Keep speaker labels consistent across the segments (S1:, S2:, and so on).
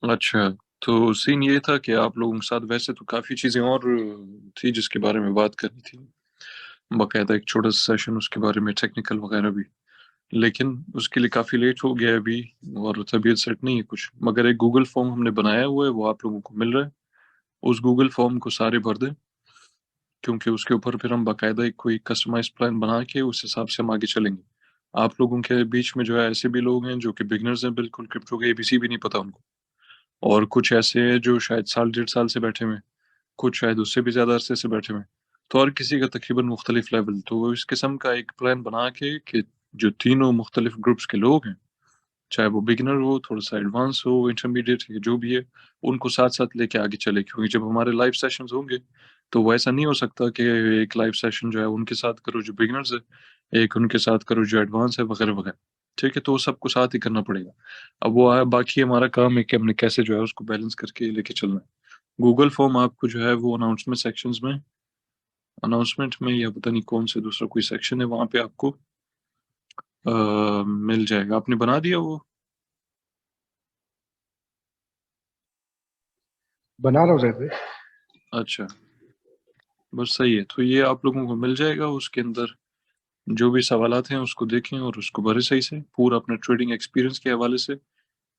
S1: अच्छा, तो सीन ये था कि आप लोगों के साथ वैसे तो काफ़ी चीज़ें और थी जिसके बारे में बात करनी थी। बाकायदा एक छोटा-सा सेशन उसके बारे में टेक्निकल वगैरह भी। लेकिन उसके लिए काफ़ी लेट हो गया है अभी और तबीयत सेट नहीं है कुछ। मगर एक गूगल फॉर्म हमने बनाया हुआ है, वो आप लोगों को मिल रहा है। उस गूगल फॉर्म को सारे भर दें, क्योंकि उसके ऊपर फिर हम बाकायदा एक कोई कस्टमाइज़्ड प्लान बना के उस हिसाब से हम आगे चलेंगे। आप लोगों के बीच में जो है ऐसे भी लोग हैं जो कि बिगिनर्स हैं बिल्कुल, क्रिप्टो के एबीसी भी नहीं पता उनको। और कुछ ऐसे हैं जो शायद साल डेढ़ साल से बैठे हुए हैं, कुछ शायद उससे भी ज़्यादा अरसे से बैठे हुए हैं। तो हर किसी का तकरीबन मुख्तलिफ लेवल, तो इस किस्म का एक प्लान बना के कि जो तीनों मुख्तलिफ ग्रुप्स के लोग हैं, चाहे वो बिगिनर हो, थोड़ा-सा एडवांस हो, इंटरमीडिएट या जो भी है, उनको साथ-साथ लेके आगे चले। क्योंकि जब हमारे लाइव सेशंस होंगे, तो वो ऐसा नहीं हो सकता कि एक लाइव सेशन जो है उनके साथ करो जो बिगिनर्स है, एक उनके साथ करो जो एडवांस है, वगैरह-वगैरह। ठीक है? तो वो सबको साथ ही करना पड़ेगा। अब वो बाकी हमारा काम है कि हमने कैसे जो है उसको बैलेंस करके लेके चलना है। गूगल फॉर्म आपको जो है वो अनाउंसमेंट सेक्शंस में, अनाउंसमेंट में या पता नहीं कौन से दूसरा कोई सेक्शन है, वहाँ पे आपको मिल जाएगा। आपने बना दिया वो?
S2: बना रहा हूँ सर।
S1: अच्छा, बस सही है। तो ये आप लोगों को मिल जाएगा, उसके अंदर जो भी सवालात हैं उसको देखें और उसको भरें सही से, पूरा अपने ट्रेडिंग एक्सपीरियंस के हवाले से।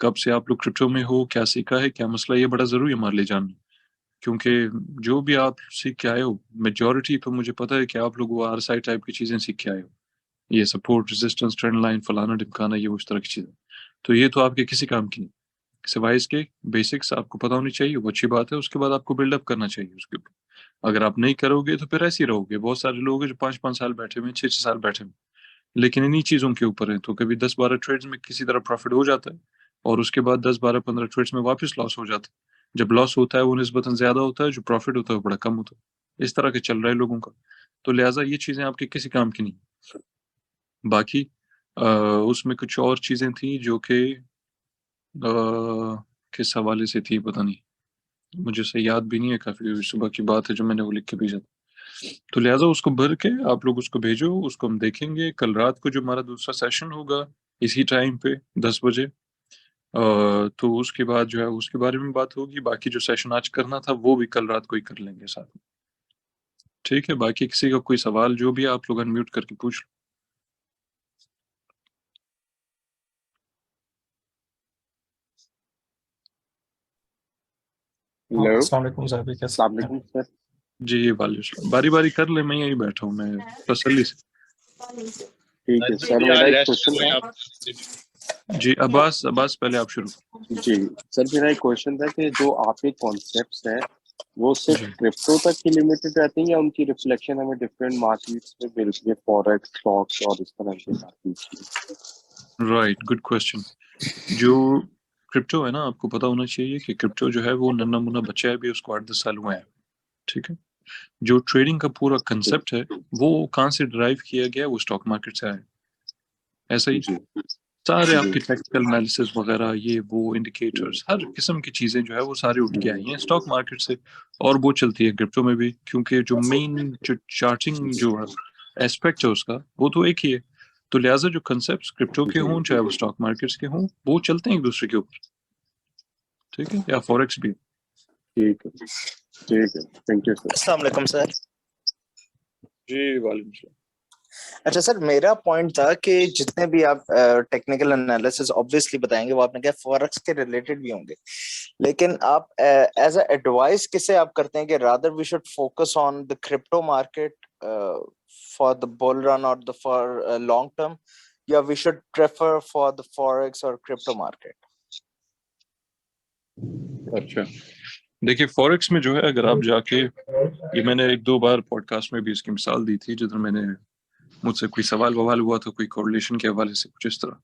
S1: कब से आप लोग क्रिप्टो में हो, क्या सीखा है, क्या मसला है, ये बड़ा ज़रूरी है हमारे लिए जानना। क्योंकि जो भी आप सीख के आए हो, मेजॉरिटी तो मुझे पता है कि आप लोग वो आरएसआई टाइप की चीज़ें सीख के आए हो। ये सपोर्ट, रेजिस्टेंस, ट्रेंड लाइन, फलाना-ढिमकाना, ये उस तरह की चीज़ें। तो ये तो आपके किसी काम की नहीं। सिवाय इसके बेसिक्स आपको पता होनी चाहिए, वो अच्छी बात है, उसके बाद आपको बिल्डअप करना चाहिए उसके ऊपर। अगर आप नहीं करोगे तो फिर ऐसे ही रहोगे। बहुत सारे लोग हैं जो 5-5 साल बैठे हुए हैं, 6-6 साल बैठे हुए हैं, लेकिन इन्हीं चीज़ों के ऊपर हैं, तो कभी 10-12 ट्रेड्स में किसी तरह प्रॉफिट हो जाता है और उसके बाद 10-12-15 ट्रेड्स में वापस लॉस हो जाता है। जब लॉस होता है वो निस्बतन ज़्यादा होता है, जो प्रॉफिट होता है वो बड़ा कम होता है। इस तरह के चल रहा है लोगों का। तो लिहाज़ा ये चीज़ें आपके किसी काम की नहीं। बाकी अ, उसमें कुछ और चीज़ें थी जो कि किस हवाले से थी पता नहीं। मुझे सही याद भी नहीं है, काफ़ी सुबह की बात है जो मैंने वो लिख के भेजा था। तो लिहाज़ा उसको भर के आप लोग उसको भेजो, उसको हम देखेंगे। कल रात को जो हमारा दूसरा सेशन होगा, इसी टाइम पे 10 बजे, तो उसके बाद जो है उसके बारे में बात होगी। बाकी जो सेशन आज करना था वो भी कल रात को ही कर लेंगे साथ में। ठीक है? बाकी किसी का कोई सवाल जो भी है आप लोग अनम्यूट करके पूछ लो।
S3: हाँ,
S4: हेलो,
S3: अस्सलाम वालेकुम सर, भी कैसे
S4: अस्सलाम
S3: हैं?
S4: वालेकुम सर।
S1: जी, वालेकुम सलाम। बारी-बारी कर ले, मैं यहीं बैठा हूँ, मैं तसल्ली से।
S4: ठीक है सर, मेरा एक क्वेश्चन था।
S1: जी, अब्बास पहले आप शुरू।
S4: जी सर, मेरा एक क्वेश्चन था कि जो आपके कॉन्सेप्ट्स हैं वो सिर्फ
S1: जी,
S4: क्रिप्टो तक ही लिमिटेड रहते हैं या उनकी रिफ्लेक्शन हमें डिफरेंट मार्केट्स में मिलती है, फॉरेक्स, स्टॉक्स और इस तरह के मार्केट्स में?
S1: Right, good question. जो क्रिप्टो है ना, आपको पता होना चाहिए कि क्रिप्टो जो है वो नन्हा-मुन्ना बच्चा है, अभी उसको 8-10 साल हुए हैं। ठीक है? जो ट्रेडिंग का पूरा
S4: जी
S1: कांसेप्ट है, वो कहाँ से डिराइव किया गया है, वो स्टॉक मार्केट से आया है। ऐसा ही
S4: जी
S1: सारे
S4: जी
S1: आपके टेक्निकल एनालिसिस वगैरह, ये वो इंडिकेटर्स, हर किस्म की चीज़ें जो है वो सारी उठ के आई हैं स्टॉक मार्केट से। और वो चलती है क्रिप्टो में भी, क्योंकि जो मेन जो चार्टिंग जो एस्पेक्ट है उसका, वो तो एक ही है। तो लिहाजा जो कंसेप्ट क्रिप्टो के
S4: जी
S1: हों, चाहे वो स्टॉक मार्केट्स के हों, वो चलते हैं एक दूसरे के ऊपर। ठीक है? या फॉरेक्स भी।
S4: ठीक है, ठीक है, थैंक यू सर।
S3: अस्सलाम वालेकुम सर।
S1: जी, वालेकुम सलाम।
S3: अच्छा सर, मेरा पॉइंट था कि जितने भी आप टेक्निकल एनालिसिस ऑब्वियसली बताएंगे वो आपने कहा फॉरेक्स के रिलेटेड भी होंगे, लेकिन आप एज अ एडवाइस किसे आप करते हैं कि rather we should focus on the crypto market for the bull run और द फॉर लॉन्ग टर्म, या we should prefer for the forex और क्रिप्टो मार्केट?
S1: अच्छा, देखिए फॉरेक्स में जो है अगर आप जाके, ये मैंने 1-2 बार पॉडकास्ट में भी इसकी मिसाल दी थी, जिधर मैंने मुझसे कोई सवाल-ववाल हुआ था, कोई कोरिलेशन के हवाले से कुछ इस तरह,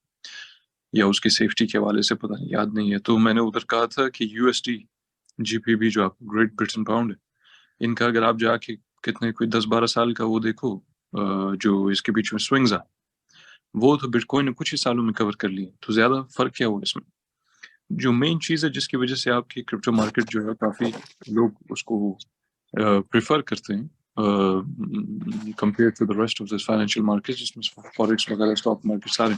S1: या उसकी सेफ्टी के हवाले से, पता नहीं, याद नहीं है। तो मैंने उधर कहा था कि यूएसडी, जीबीपी जो आपको ग्रेट ब्रिटेन पाउंड है, इनका अगर आप जाके कितने कोई 10-12 साल का वो देखो, जो इसके बीच में स्विंग्स आए, वो तो बिटकॉइन ने कुछ ही सालों में कवर कर लिए। तो ज़्यादा फ़र्क क्या हुआ इसमें? जो मेन चीज़ है जिसकी वज़ह से आपकी क्रिप्टो मार्केट जो है काफ़ी लोग उसको प्रेफ़र करते हैं compare to the rest of this financial market, जिसमें फॉरेक्स वगैरह, स्टॉक मार्केट सारे,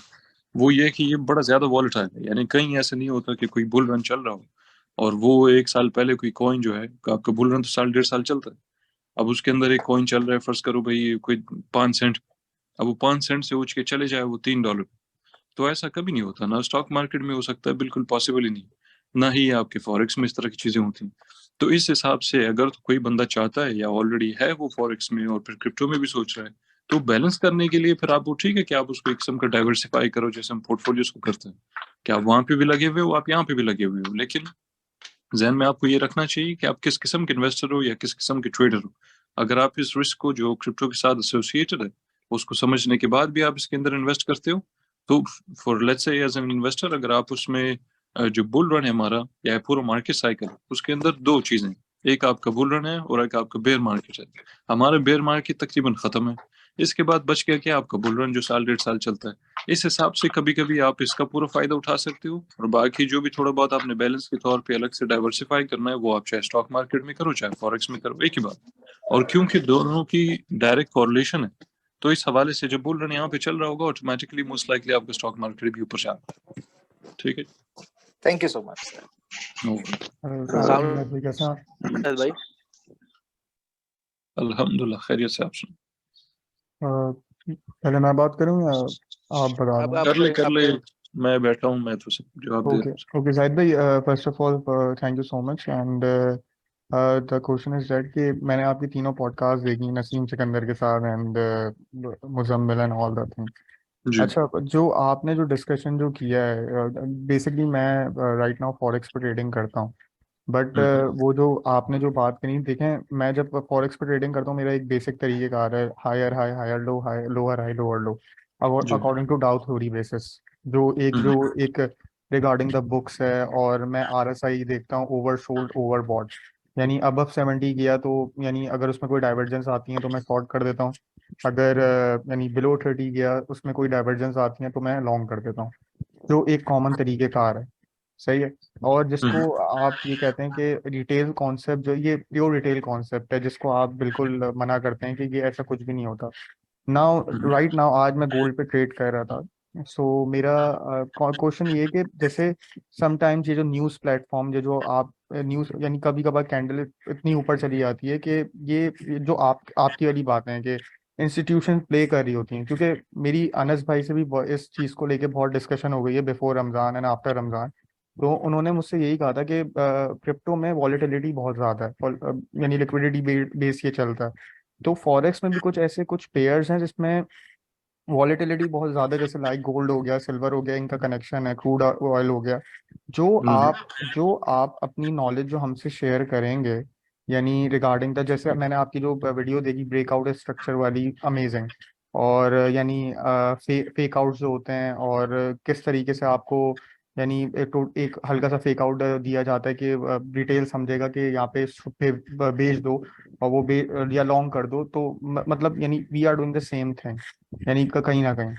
S1: वो ये है कि ये बड़ा ज़्यादा वॉलेटाइल है। यानी कहीं ऐसा नहीं होता कि कोई बुल रन चल रहा हो और वो 1 साल पहले कोई कॉइन जो है, आपका बुल रन तो साल 1.5 साल चलता है, अब उसके अंदर एक कॉइन चल रहा है, फर्ज करो भाई कोई 5 सेंट, अब वो 5 सेंट से उठ के चले जाए वो $3, तो ऐसा कभी नहीं होता, ना स्टॉक मार्केट में हो सकता है, बिल्कुल पॉसिबल ही नहीं, ना ही आपके फॉरेक्स में इस तरह की चीजें होती हैं। तो इस हिसाब से अगर तो कोई बंदा चाहता है या ऑलरेडी है वो फॉरेक्स में और फिर क्रिप्टो में भी सोच रहा है, तो बैलेंस करने के लिए फिर आप वो ठीक है कि आप उसको एक किस्म का डाइवर्सिफाई करो, जैसे हम पोर्टफोलियोज को करते हैं, कि आप वहां पे भी लगे हुए हो, आप यहाँ पे भी लगे हुए हो, लेकिन जहन में आपको ये रखना चाहिए कि आप किस किस्म के इन्वेस्टर हो या किस किस्म के ट्रेडर हो। अगर आप इस रिस्क को जो क्रिप्टो के साथ एसोसिएटेड है उसको समझने के बाद भी आप इसके अंदर इन्वेस्ट करते हो, तो for let's say as an investor अगर आप उसमें जो बुल रन है हमारा या पूरा मार्केट साइकिल, उसके अंदर दो चीजें, एक आपका बुल रन है और एक आपका बेयर मार्केट है। हमारा बेयर मार्केट तकरीबन खत्म है, इसके बाद बच गया क्या, आपका बुल रन जो साल 1.5 साल चलता है। इस हिसाब से कभी कभी आप इसका पूरा फायदा उठा सकते हो, और बाकी जो भी थोड़ा बहुत आपने बैलेंस के तौर पे अलग से डाइवर्सिफाई करना है वो आप चाहे स्टॉक मार्केट में करो चाहे फॉरेक्स में करो, एक ही बात। और क्योंकि दोनों की डायरेक्ट कॉरलेशन है, तो इस हवाले से जब बुल रन यहाँ पे चल रहा होगा ऑटोमेटिकली मोस्ट लाइकली आपका स्टॉक मार्केट भी ऊपर जाएगा। ठीक है,
S3: thank you so much sir.
S1: No
S2: Rahul भाई कैसे हैं आप?
S3: भाई
S1: अल्हम्दुलिल्लाह खैरियत से। आप सुन,
S2: पहले मैं बात करूं या आप बता
S3: अब
S2: दें?
S1: कर ले, मैं बैठा हूँ, मैं तो सब जवाब दे
S2: ओके
S1: रहा हूँ।
S2: ओके जाहिद भाई, first of all thank you so much and the question is that कि मैंने आपकी तीनों पॉडकास्ट देखी, नसीम सिकंदर के साथ and Muzammil and all that thing.
S1: जी।
S2: अच्छा, जो आपने जो डिस्कशन जो किया है, बेसिकली मैं राइट नाउ फॉरेक्स पर ट्रेडिंग करता हूँ, बट वो जो आपने जो बात करी, देखें मैं जब फॉरेक्स पर ट्रेडिंग करता हूँ मेरा एक बेसिक तरीकेकार है, higher high higher low, high lower high lower low,
S1: जी।
S2: According to Dow theory basis, जो एक रिगार्डिंग द बुक्स है। और मैं RSI देखता हूँ, ओवर सोल्ड ओवर बॉट, यानी अबव 70 गया तो यानी अगर उसमें कोई डाइवर्जेंस आती है तो मैं शॉर्ट कर देता हूँ, अगर यानी बिलो 30 गया उसमें कोई डाइवर्जेंस आती है तो मैं लॉन्ग कर देता हूँ, जो एक कॉमन तरीकेकार है। सही है। और जिसको आप ये कहते हैं कि रिटेल कॉन्सेप्ट, जो ये प्योर रिटेल कॉन्सेप्ट है, जिसको आप बिल्कुल मना करते हैं कि ये ऐसा कुछ भी नहीं होता। नाउ राइट नाउ आज मैं गोल्ड पे ट्रेड कर रहा था, सो मेरा क्वेश्चन ये है कि जैसे समटाइम्स ये जो न्यूज़ प्लेटफॉर्म, जो जो आप न्यूज़ यानी कभी कभार कैंडल इतनी ऊपर चली जाती है कि ये जो आपकी वाली बातें हैं कि इंस्टीट्यूशन प्ले कर रही होती हैं, क्योंकि मेरी अनस भाई से भी इस चीज़ को लेके बहुत डिस्कशन हो गई है before Ramzan and after Ramzan. तो उन्होंने मुझसे यही कहा था कि क्रिप्टो में वॉलेटिलिटी बहुत ज़्यादा है, और यानी लिक्विडिटी बेस ये चलता है। तो फॉरेक्स में भी कुछ ऐसे कुछ पेयर्स हैं जिसमें वॉलेटिलिटी बहुत ज़्यादा है, जैसे लाइक गोल्ड हो गया, सिल्वर हो गया, इनका कनेक्शन है, क्रूड ऑयल हो गया। जो आप अपनी नॉलेज जो हमसे शेयर करेंगे, यानी रिगार्डिंग द, जैसे मैंने आपकी जो वीडियो देखी ब्रेकआउट स्ट्रक्चर वाली, अमेजिंग। और यानी फेक आउट जो होते हैं, और किस तरीके से आपको यानी एक हल्का सा फेक आउट दिया जाता है कि रिटेल समझेगा कि यहाँ पे बेच दो, और वो या लॉन्ग कर दो, तो मतलब यानी we are doing the same thing, यानी कहीं ना कहीं।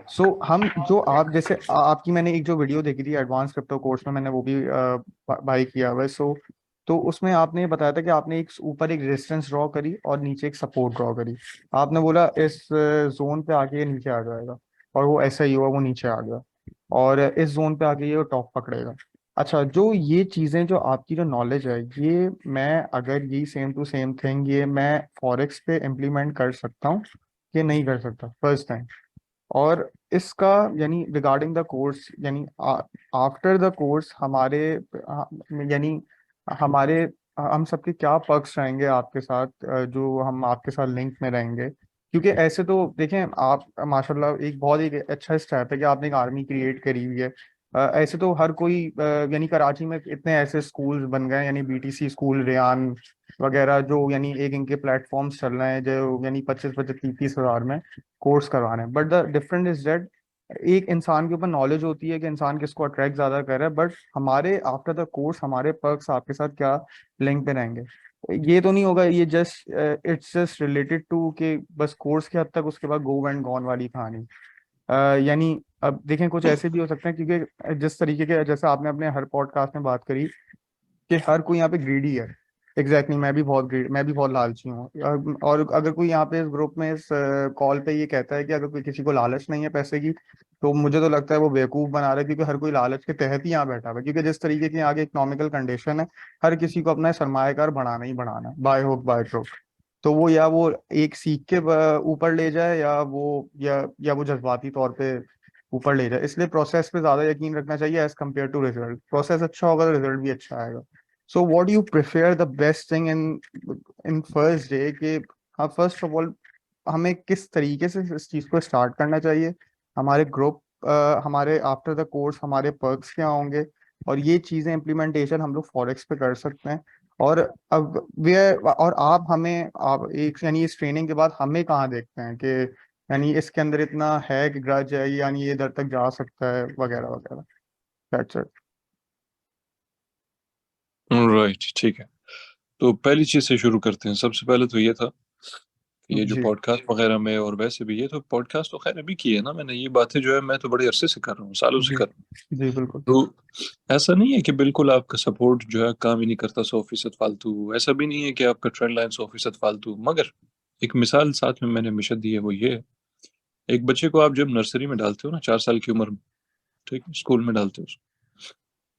S2: सो हम जो आप जैसे आपकी मैंने एक जो वीडियो देखी थी एडवांस क्रिप्टो कोर्स में, मैंने वो भी बाई किया हुआ है। सो तो उसमें आपने बताया था कि आपने एक ऊपर एक रेजिस्टेंस ड्रॉ करी और नीचे एक सपोर्ट ड्रॉ करी, आपने बोला इस जोन पे आके ये नीचे आ जाएगा, और वो ऐसा ही हुआ, वो नीचे आ गया, और इस जोन पे आके ये टॉप पकड़ेगा। अच्छा, जो ये चीजें जो आपकी जो नॉलेज है, ये मैं अगर यही सेम टू सेम थिंग ये मैं फॉरेक्स पे इम्प्लीमेंट कर सकता हूँ कि नहीं कर सकता, फर्स्ट टाइम? और इसका यानी रिगार्डिंग द कोर्स, यानी आफ्टर द कोर्स यानी हमारे हम सबके क्या पर्क्स रहेंगे आपके साथ, जो हम आपके साथ लिंक में रहेंगे? क्योंकि ऐसे तो देखें आप माशाल्लाह एक बहुत ही अच्छा स्टेप है कि आपने एक आर्मी क्रिएट करी हुई है। ऐसे तो हर कोई यानी कराची में इतने ऐसे स्कूल्स बन गए, यानी BTC स्कूल, रेयान वगैरह, जो यानी एक इनके प्लेटफॉर्म्स चल रहे हैं जो यानी 25-25 30 हज़ार में कोर्स करवाने हैं। But the different is that एक इंसान के ऊपर नॉलेज होती है कि इंसान किसको अट्रैक्ट ज्यादा कर रहा है, बट हमारे आफ्टर द कोर्स हमारे पर्क्स आपके साथ क्या लिंक पे रहेंगे? ये तो नहीं होगा ये just it's just related to कि बस कोर्स के हद तक, उसके बाद गो एंड गॉन वाली कहानी? यानी अब देखें कुछ ऐसे भी हो सकते हैं, क्योंकि जिस तरीके के जैसे आपने अपने हर पॉडकास्ट में बात करी कि हर कोई यहाँ पे ग्रीडी है। एग्जैक्टली मैं भी बहुत लालची हूँ। और अगर कोई यहाँ पे इस ग्रुप में इस कॉल पे ये कहता है कि अगर कोई किसी को लालच नहीं है पैसे की, तो मुझे तो लगता है वो बेवकूफ बना रहा है, क्योंकि हर कोई लालच के तहत ही यहाँ बैठा हुआ है, क्योंकि जिस तरीके की आगे इकोनॉमिकल कंडीशन है, हर किसी को अपना सरमायाकार बढ़ाना ही बढ़ाना है, बाय हुक बाय क्रुक। तो वो या वो एक सीख के ऊपर ले जाए, या वो जज्बाती तौर पे ऊपर ले जाए। इसलिए प्रोसेस पे ज्यादा यकीन रखना चाहिए as compare to result. Process अच्छा होगा तो रिजल्ट भी अच्छा आएगा। So what do you prefer the best thing in in first day के? आप फर्स्ट ऑफ ऑल हमें किस तरीके से इस चीज को स्टार्ट करना चाहिए? हमारे ग्रुप, हमारे आफ्टर द कोर्स हमारे पर्क्स क्या होंगे? और ये चीजें इम्प्लीमेंटेशन हम लोग फॉरेक्स पे कर सकते हैं। और अब वे और आप एक यानी इस ट्रेनिंग के बाद हमें कहाँ देखते हैं कि यानी इसके अंदर इतना है कि ग्रज है, यानी ये इधर तक जा सकता है, वगैरह वगैरह। That's it.
S1: राइट, ठीक है। तो पहली चीज से शुरू करते हैं। सबसे पहले तो ये था कि ये जो
S2: जी
S1: पॉडकास्ट वगैरह में, और वैसे भी ये तो पॉडकास्ट तो खैर अभी की है ना मैंने, ये बातें जो है मैं तो बड़े अरसे से कर रहा हूँ, सालों से
S2: जी
S1: कर रहा हूँ।
S2: जी बिल्कुल।
S1: तो ऐसा नहीं है कि बिल्कुल आपका सपोर्ट जो है काम ही नहीं करता 100% फालतू, ऐसा भी नहीं है कि आपका ट्रेंड लाइन 100% फालतू। मगर एक मिसाल साथ में मैंने हमेशा दी है, वो ये है, एक बच्चे को आप जब नर्सरी में डालते हो ना, 4 साल की उम्र में, ठीक है, स्कूल में डालते हो उसको।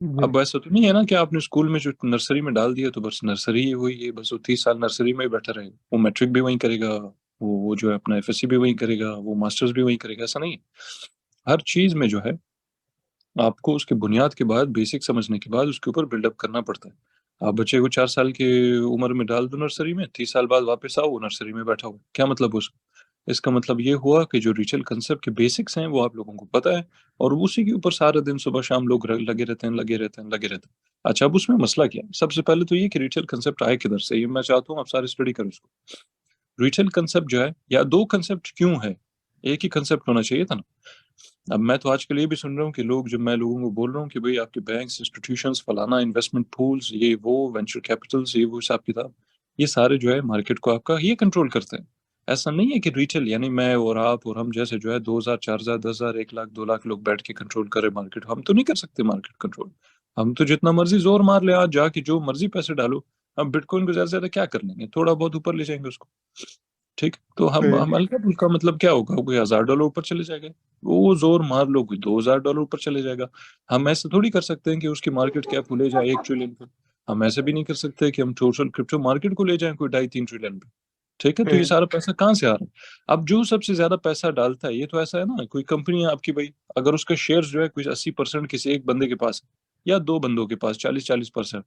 S2: जी
S1: अब ऐसा तो नहीं है ना कि आपने स्कूल में जो नर्सरी में डाल दिया तो बस नर्सरी ही हुई है, बस वो 30 साल नर्सरी में ही बैठा रहेगा, वो मैट्रिक भी वहीं करेगा, वो जो है अपना एफएससी भी वहीं करेगा, वो मास्टर्स भी वहीं करेगा, ऐसा नहीं है। हर चीज में जो है आपको उसके बुनियाद के बाद, बेसिक समझने के बाद उसके ऊपर बिल्डअप करना पड़ता है। आप बच्चे को 4 साल की उम्र में डाल दो नर्सरी में, 30 साल बाद वापस आओ वो नर्सरी में बैठा हुआ, क्या मतलब उसका? इसका मतलब ये हुआ कि जो रिचुअल कंसेप्ट के बेसिक्स हैं वो आप लोगों को पता है, और उसी के ऊपर सारा दिन सुबह शाम लोग लगे रहते हैं, लगे रहते हैं, लगे रहते हैं। अच्छा, अब उसमें मसला क्या है? सबसे पहले तो ये कि रिचुअल कंसेप्ट आए किधर से, ये मैं चाहता हूँ आप सारे स्टडी करो इसको। रिचुअल कंसेप्ट जो है, या दो कंसेप्ट क्यों है, एक ही कंसेप्ट होना चाहिए था ना। अब मैं तो आजकल ये भी सुन रहा हूँ कि लोग, जब मैं लोगों को बोल रहा हूँ कि भाई आपके बैंक्स, इंस्टीट्यूशंस, फलाना, इन्वेस्टमेंट पूल्स, ये वो वेंचर कैपिटल्स, ये वो हिसाब किताब, ये सारे जो है मार्केट को आपका ये कंट्रोल करते हैं। ऐसा नहीं है कि रिटेल यानी मैं और आप और हम जैसे जो है 2,000, 4,000, 10,000, 1 लाख, 2 लाख लोग बैठ के कंट्रोल करें मार्केट, हम तो नहीं कर सकते मार्केट कंट्रोल। हम तो जितना मर्जी जोर मार ले, आज जाके जो मर्जी पैसे डालो, हम बिटकॉइन को ज्यादा से ज्यादा क्या कर लेंगे, थोड़ा बहुत ऊपर ले जाएंगे उसको, ठीक। तो
S2: सही
S1: हम हल्का फुल्का, मतलब क्या होगा, कोई 1,000 डॉलर ऊपर चले जाएगा, वो जोर मार लो कोई 2,000 डॉलर ऊपर चले जाएगा। हम ऐसे थोड़ी कर सकते हैं कि उसकी मार्केट कैप को ले जाए 1 ट्रिलियन पे। हम ऐसे भी नहीं कर सकते कि हम टोटल क्रिप्टो मार्केट को ले जाएं कोई 2.5-3 ट्रिलियन पे, ठीक है। तो ये
S2: सही
S1: सारा पैसा कहाँ से आ रहा है? अब जो सबसे ज्यादा पैसा डालता है, ये तो ऐसा है ना, कोई कंपनी है आपकी भाई, अगर उसका शेयर जो है कुछ 80% किसी एक बंदे के पास है, या दो बंदों के पास 40-40%,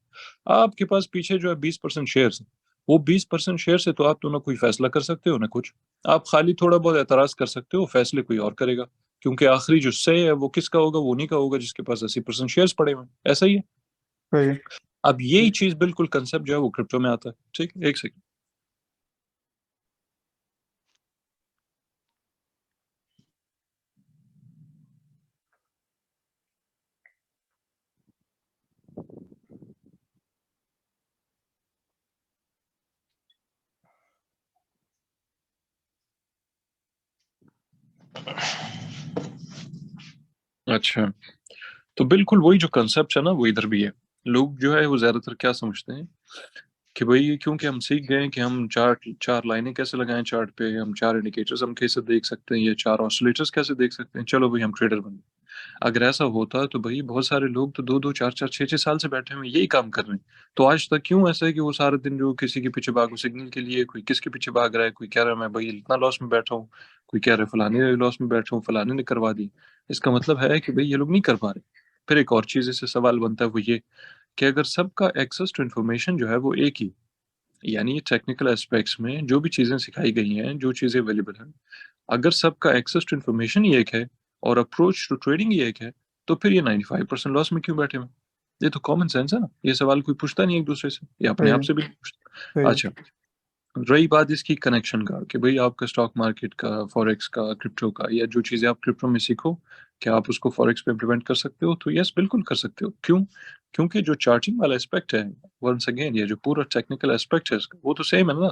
S1: आपके पास पीछे जो है 20% शेयर है, वो 20% शेयर से तो आप तो ना कोई फैसला कर सकते हो ना कुछ। आप खाली थोड़ा बहुत एतराज कर सकते हो, फैसले कोई और करेगा, क्योंकि आखिरी जो से है वो किसका होगा? वो नहीं का होगा जिसके पास 80% शेयर्स पड़े हुए हैं। ऐसा ही है।
S2: सही।
S1: अब यही चीज बिल्कुल कंसेप्ट जो है वो क्रिप्टो में आता है, ठीक है। एक सेकंड। अच्छा, तो बिल्कुल वही जो कंसेप्ट है ना, वो इधर भी है। लोग जो है वो ज्यादातर क्या समझते हैं कि भाई क्योंकि हम सीख गए हैं कि हम चार चार लाइनें कैसे लगाएं चार्ट पे, हम चार इंडिकेटर्स हम कैसे देख सकते हैं, ये चार ऑसिलेटर्स कैसे देख सकते हैं, चलो भाई हम ट्रेडर बन गए। अगर ऐसा होता तो भाई बहुत सारे लोग तो 2-2, 4-4, 6-6 साल से बैठे हुए यही काम कर रहे हैं। तो आज तक क्यों ऐसा है कि वो सारा दिन जो किसी के पीछे भागो सिग्नल के लिए, कोई किसके पीछे भाग रहा है, कोई कह रहा है मैं भाई इतना लॉस में बैठा हूँ, कोई कह रहा है फलाने लॉस में बैठा हूँ, फलाने ने करवा दी। इसका मतलब है कि भाई ये लोग नहीं कर पा रहे। फिर एक और चीज इससे सवाल बनता है, वो ये कि अगर सबका एक्सेस टू इन्फॉर्मेशन जो है वो एक ही, यानी टेक्निकल एस्पेक्ट्स में जो भी चीजें सिखाई गई हैं, जो चीजें अवेलेबल हैं, अगर सबका एक्सेस टू इन्फॉर्मेशन ही एक है और अप्रोच टू ट्रेडिंग ही एक है, तो फिर ये 95% लॉस में क्यों बैठे हुए? ये तो कॉमन सेंस है ना, ये सवाल कोई पूछता नहीं एक दूसरे से, ये अपने आप
S2: सही
S1: से भी नहीं पूछता।
S2: सही।
S1: अच्छा, रही बात इसकी कनेक्शन का कि भाई आपका स्टॉक मार्केट का, फॉरेक्स का, क्रिप्टो का, या जो चीजें आप क्रिप्टो में सीखो, क्या आप उसको फॉरेक्स पे इम्प्लीमेंट कर सकते हो? तो यस, बिल्कुल कर सकते हो। क्यों? क्योंकि जो चार्टिंग वाला एस्पेक्ट है, वंस अगेन ये जो पूरा टेक्निकल एस्पेक्ट है इसका, वो तो सेम है ना।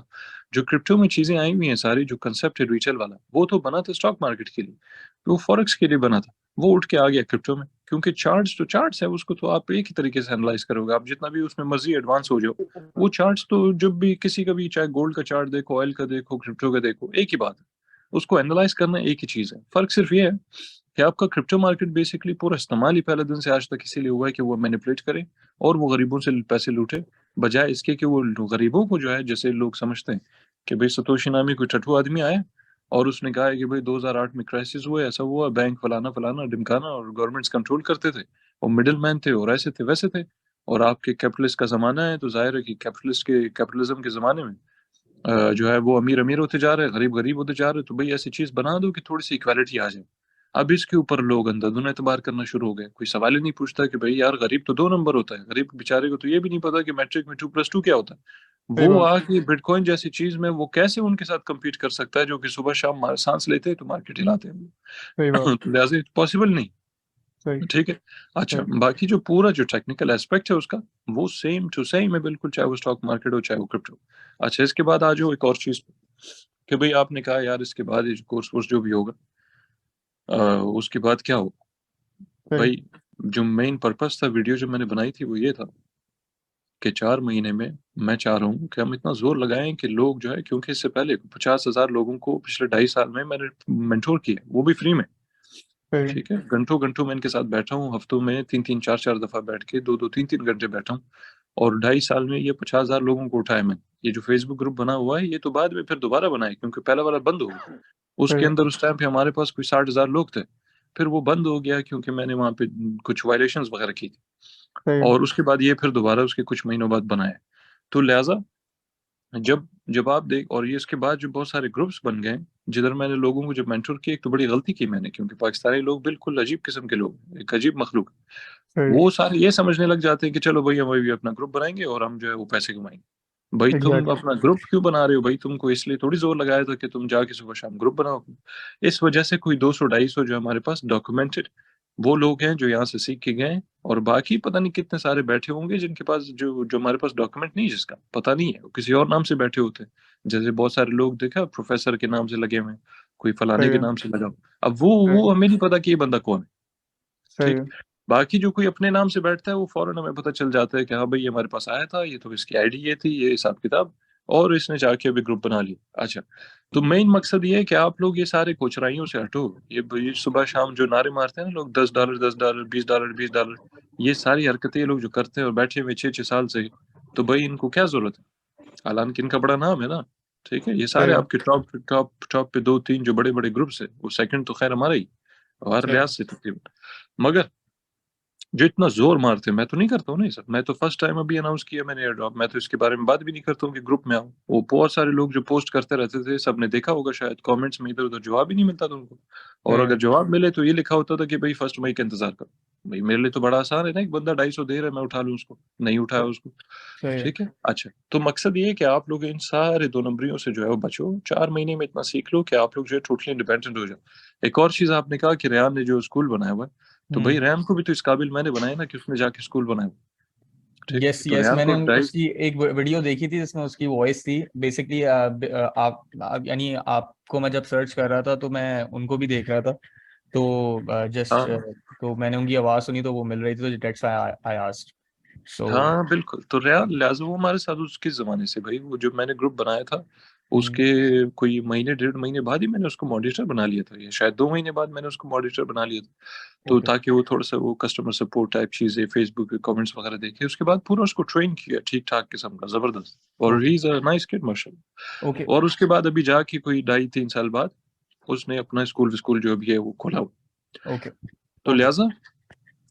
S1: जो क्रिप्टो में चीजें आई हुई हैं सारी, जो कंसेप्ट है रिटेल वाला, वो तो बना था स्टॉक मार्केट के लिए, वो फॉरेक्स के लिए बना था, वो उठ के आ गया क्रिप्टो में। क्योंकि चार्ट्स तो चार्ट्स है, उसको तो आप एक ही तरीके से एनालाइज करोगे, आप जितना भी उसमें मर्जी एडवांस हो जाओ, वो चार्ट्स तो जब भी किसी का भी, चाहे गोल्ड का चार्ट देखो, ऑयल का देखो, क्रिप्टो का देखो, एक ही बात है, उसको एनालाइज करना एक ही चीज है। फर्क सिर्फ ये है कि आपका क्रिप्टो मार्केट बेसिकली पूरा इस्तेमाल ही पहले दिन से आज तक इसीलिए हुआ है कि वो मैनिपुलेट करे और वो गरीबों से पैसे लूटे, बजाय इसके कि वो गरीबों को जो है, जैसे लोग समझते हैं कि भाई सतोशी नामी कोई टट्टू आदमी आया और उसने कहा है कि भाई 2008 में क्राइसिस हुआ, ऐसा हुआ, बैंक फलाना फलाना ढिमकाना, और गवर्नमेंट्स कंट्रोल करते थे और मिडिल मैन थे और ऐसे थे वैसे थे, और आपके कैपिटलिस्ट का जमाना है तो जाहिर है कि कैपिटलिज्म के जमाने में जो है वो अमीर अमीर होते जा रहे हैं, गरीब गरीब होते जा रहे हैं, तो भाई ऐसी चीज बना दो कि थोड़ी सी इक्वालिटी आ जाए। अब इसके ऊपर लोग अंधाधुन एतबार करना शुरू हो गए, कोई सवाल ही नहीं पूछता कि भाई यार गरीब तो 2 नंबर होता है, गरीब बेचारे को तो ये भी नहीं पता कि मैट्रिक में 2+2 क्या होता है।
S2: सही
S1: वो
S2: बात।
S1: आके बिटकॉइन जैसी चीज में वो कैसे उनके साथ compete कर सकता है, जो कि सुबह शाम सांस लेते हैं तो मार्केट हिलाते हैं
S2: सही बात।
S1: तो लिहाजा पॉसिबल नहीं।
S2: सही।
S1: ठीक है। अच्छा,
S2: सही।
S1: बाकी जो पूरा जो टेक्निकल एस्पेक्ट है उसका, वो सेम टू सेम है बिल्कुल, चाहे वो स्टॉक मार्केट हो चाहे वो क्रिप्टो। अच्छा, इसके बाद आ जाओ एक और चीज कि भाई आपने कहा यार इसके बाद ये कोर्स वोर्स जो भी होगा उसके बाद क्या हो।
S2: सही।
S1: भाई जो मेन पर्पस था वीडियो जो मैंने बनाई थी वो ये था कि 4 महीने में मैं चाह रहा हूँ कि हम इतना जोर लगाएं कि लोग जो है, क्योंकि इससे पहले 50,000 लोगों को पिछले 2.5 साल में मैंने मेंटोर किया, वो भी फ्री में।
S2: सही।
S1: ठीक है, घंटों घंटों मैं इनके साथ बैठा हूँ, हफ्तों में 3-3 4-4 दफा बैठ के 2-2 3-3 घंटे बैठा हूँ, और 2.5 साल में ये 50,000 लोगों को उठाया मैंने। ये जो फेसबुक ग्रुप बना हुआ है ये तो बाद में फिर दोबारा बना है, क्योंकि पहला वाला बंद हो गया। उसके
S2: सही।
S1: अंदर उस टाइम पे हमारे पास कोई 60,000 लोग थे, फिर वो बंद हो गया क्योंकि मैंने वहाँ पे कुछ वायलेशंस वगैरह की थी,
S2: सही।
S1: और उसके बाद ये फिर दोबारा उसके कुछ महीनों बाद बनाया। तो लिहाजा जब जब आप देख, और ये इसके बाद जो बहुत सारे ग्रुप्स बन गए जिधर मैंने लोगों को जब मेंटर किया, एक तो बड़ी गलती की मैंने, क्योंकि पाकिस्तानी लोग बिल्कुल अजीब किस्म के लोग हैं, एक अजीब मखलूक।
S2: सही।
S1: वो सारे ये समझने लग जाते हैं कि चलो भाई हम अभी अपना ग्रुप बनाएंगे और हम जो है वो पैसे कमाएंगे। भाई तुम
S2: एग्जैक्टली।
S1: अपना ग्रुप क्यों बना रहे हो? भाई तुमको इसलिए थोड़ी जोर लगाया था कि तुम जाके सुबह शाम ग्रुप बनाओ। इस वजह से कोई 200-250 जो हमारे पास डॉक्यूमेंटेड वो लोग हैं जो यहाँ से सीख के गए, और बाकी पता नहीं कितने सारे बैठे होंगे जिनके पास जो जो हमारे पास डॉक्यूमेंट नहीं है, जिसका पता नहीं है, वो किसी और नाम से बैठे होते हैं। जैसे बहुत सारे लोग देखा प्रोफेसर के नाम से लगे हुए हैं, कोई फलाने
S2: सही
S1: के
S2: है।
S1: नाम से लगा हो। अब वो
S2: सही।
S1: हमें नहीं पता कि ये बंदा कौन है।
S2: सही
S1: ठीक।
S2: है।
S1: बाकी जो कोई अपने नाम से बैठता है वो फौरन हमें पता चल जाता है कि हाँ भाई ये हमारे पास आया था, ये तो इसकी आईडी ये थी, ये हिसाब किताब, और इसने जाके अभी ग्रुप बना लिया। अच्छा, तो मेन मकसद ये है कि आप लोग ये सारे कोचराइयों से हटो। ये सुबह शाम जो नारे मारते हैं ना लोग, $10 $10 $20 ये सारी हरकतें ये लोग जो करते हैं और बैठे हुए 6-6 साल से, तो भाई इनको क्या जरूरत है? हालांकि इनका बड़ा नाम है ना। ठीक है, ये
S2: सही
S1: सारे
S2: है।
S1: आपके टॉप टॉप टॉप पे 2-3 जो बड़े बड़े ग्रुप्स है, वो सेकंड तो खैर हमारा ही, हर
S2: सही।
S1: लिहाज से तकरीबन। मगर जो इतना जोर मारते हैं, मैं तो नहीं करता हूँ ना ये सब। मैं तो फर्स्ट टाइम अभी अनाउंस किया मैंने एयर ड्रॉप, मैं तो इसके बारे में बात भी नहीं करता हूँ कि ग्रुप में आऊँ। वो बहुत सारे लोग जो पोस्ट करते रहते थे, सबने देखा होगा शायद, कमेंट्स में इधर उधर जवाब ही नहीं मिलता था उनको, और
S2: सही
S1: अगर
S2: है।
S1: जवाब मिले तो ये लिखा होता था कि भाई 1 मई का इंतजार करो। भाई मेरे लिए तो बड़ा आसान है ना, एक बंदा 250 दे रहा है, मैं उठा लूँ उसको, नहीं उठाया उसको।
S2: सही है।
S1: ठीक है। अच्छा, तो मकसद ये है कि आप लोग इन सारे 2 नंबरियों से जो है वो बचो, 4 महीने में इतना सीख लो कि आप लोग जो है टोटली इंडिपेंडेंट हो जाओ। एक और चीज आपने कहा कि रेयान ने जो स्कूल बनाया हुआ है, तो भाई रैम को भी तो इस काबिल मैंने बनाया ना कि उसने जाके स्कूल बनाया। ठीक,
S2: यस
S1: तो
S2: यस,
S1: रेयान
S2: मैंने
S1: को ढाई।
S2: उसकी एक वीडियो देखी थी जिसमें उसकी वॉइस थी बेसिकली। यानी आपको मैं जब सर्च कर रहा था तो मैं उनको भी देख रहा था, तो जस्ट
S1: हाँ
S2: तो मैंने उनकी आवाज़ सुनी तो वो मिल रही थी, तो दैट्स व्हाई आई आस्क्ड। सो
S1: हाँ बिल्कुल, तो रेयान लिहाजा वो हमारे साथ उसके जमाने से, भाई वो जो मैंने ग्रुप बनाया था उसके कोई महीने 1.5 महीने बाद ही मैंने उसको मॉडरेटर बना लिया था, या शायद 2 महीने बाद मैंने उसको मॉडरेटर बना लिया था। तो
S2: ओके।
S1: ताकि वो थोड़ा सा वो कस्टमर सपोर्ट टाइप चीजें, फेसबुक के कमेंट्स वगैरह देखे, उसके बाद पूरा उसको ट्रेन किया ठीक ठाक किस्म का, जबरदस्त, और ही
S2: okay.
S1: Is a nice kid माशाल्लाह।
S2: ओके।
S1: और उसके बाद अभी जाके कोई 2.5-3 साल बाद उसने अपना स्कूल स्कूल जो भी है वो खोला हुआ।
S2: ओके।
S1: तो
S2: ओके।
S1: लिहाजा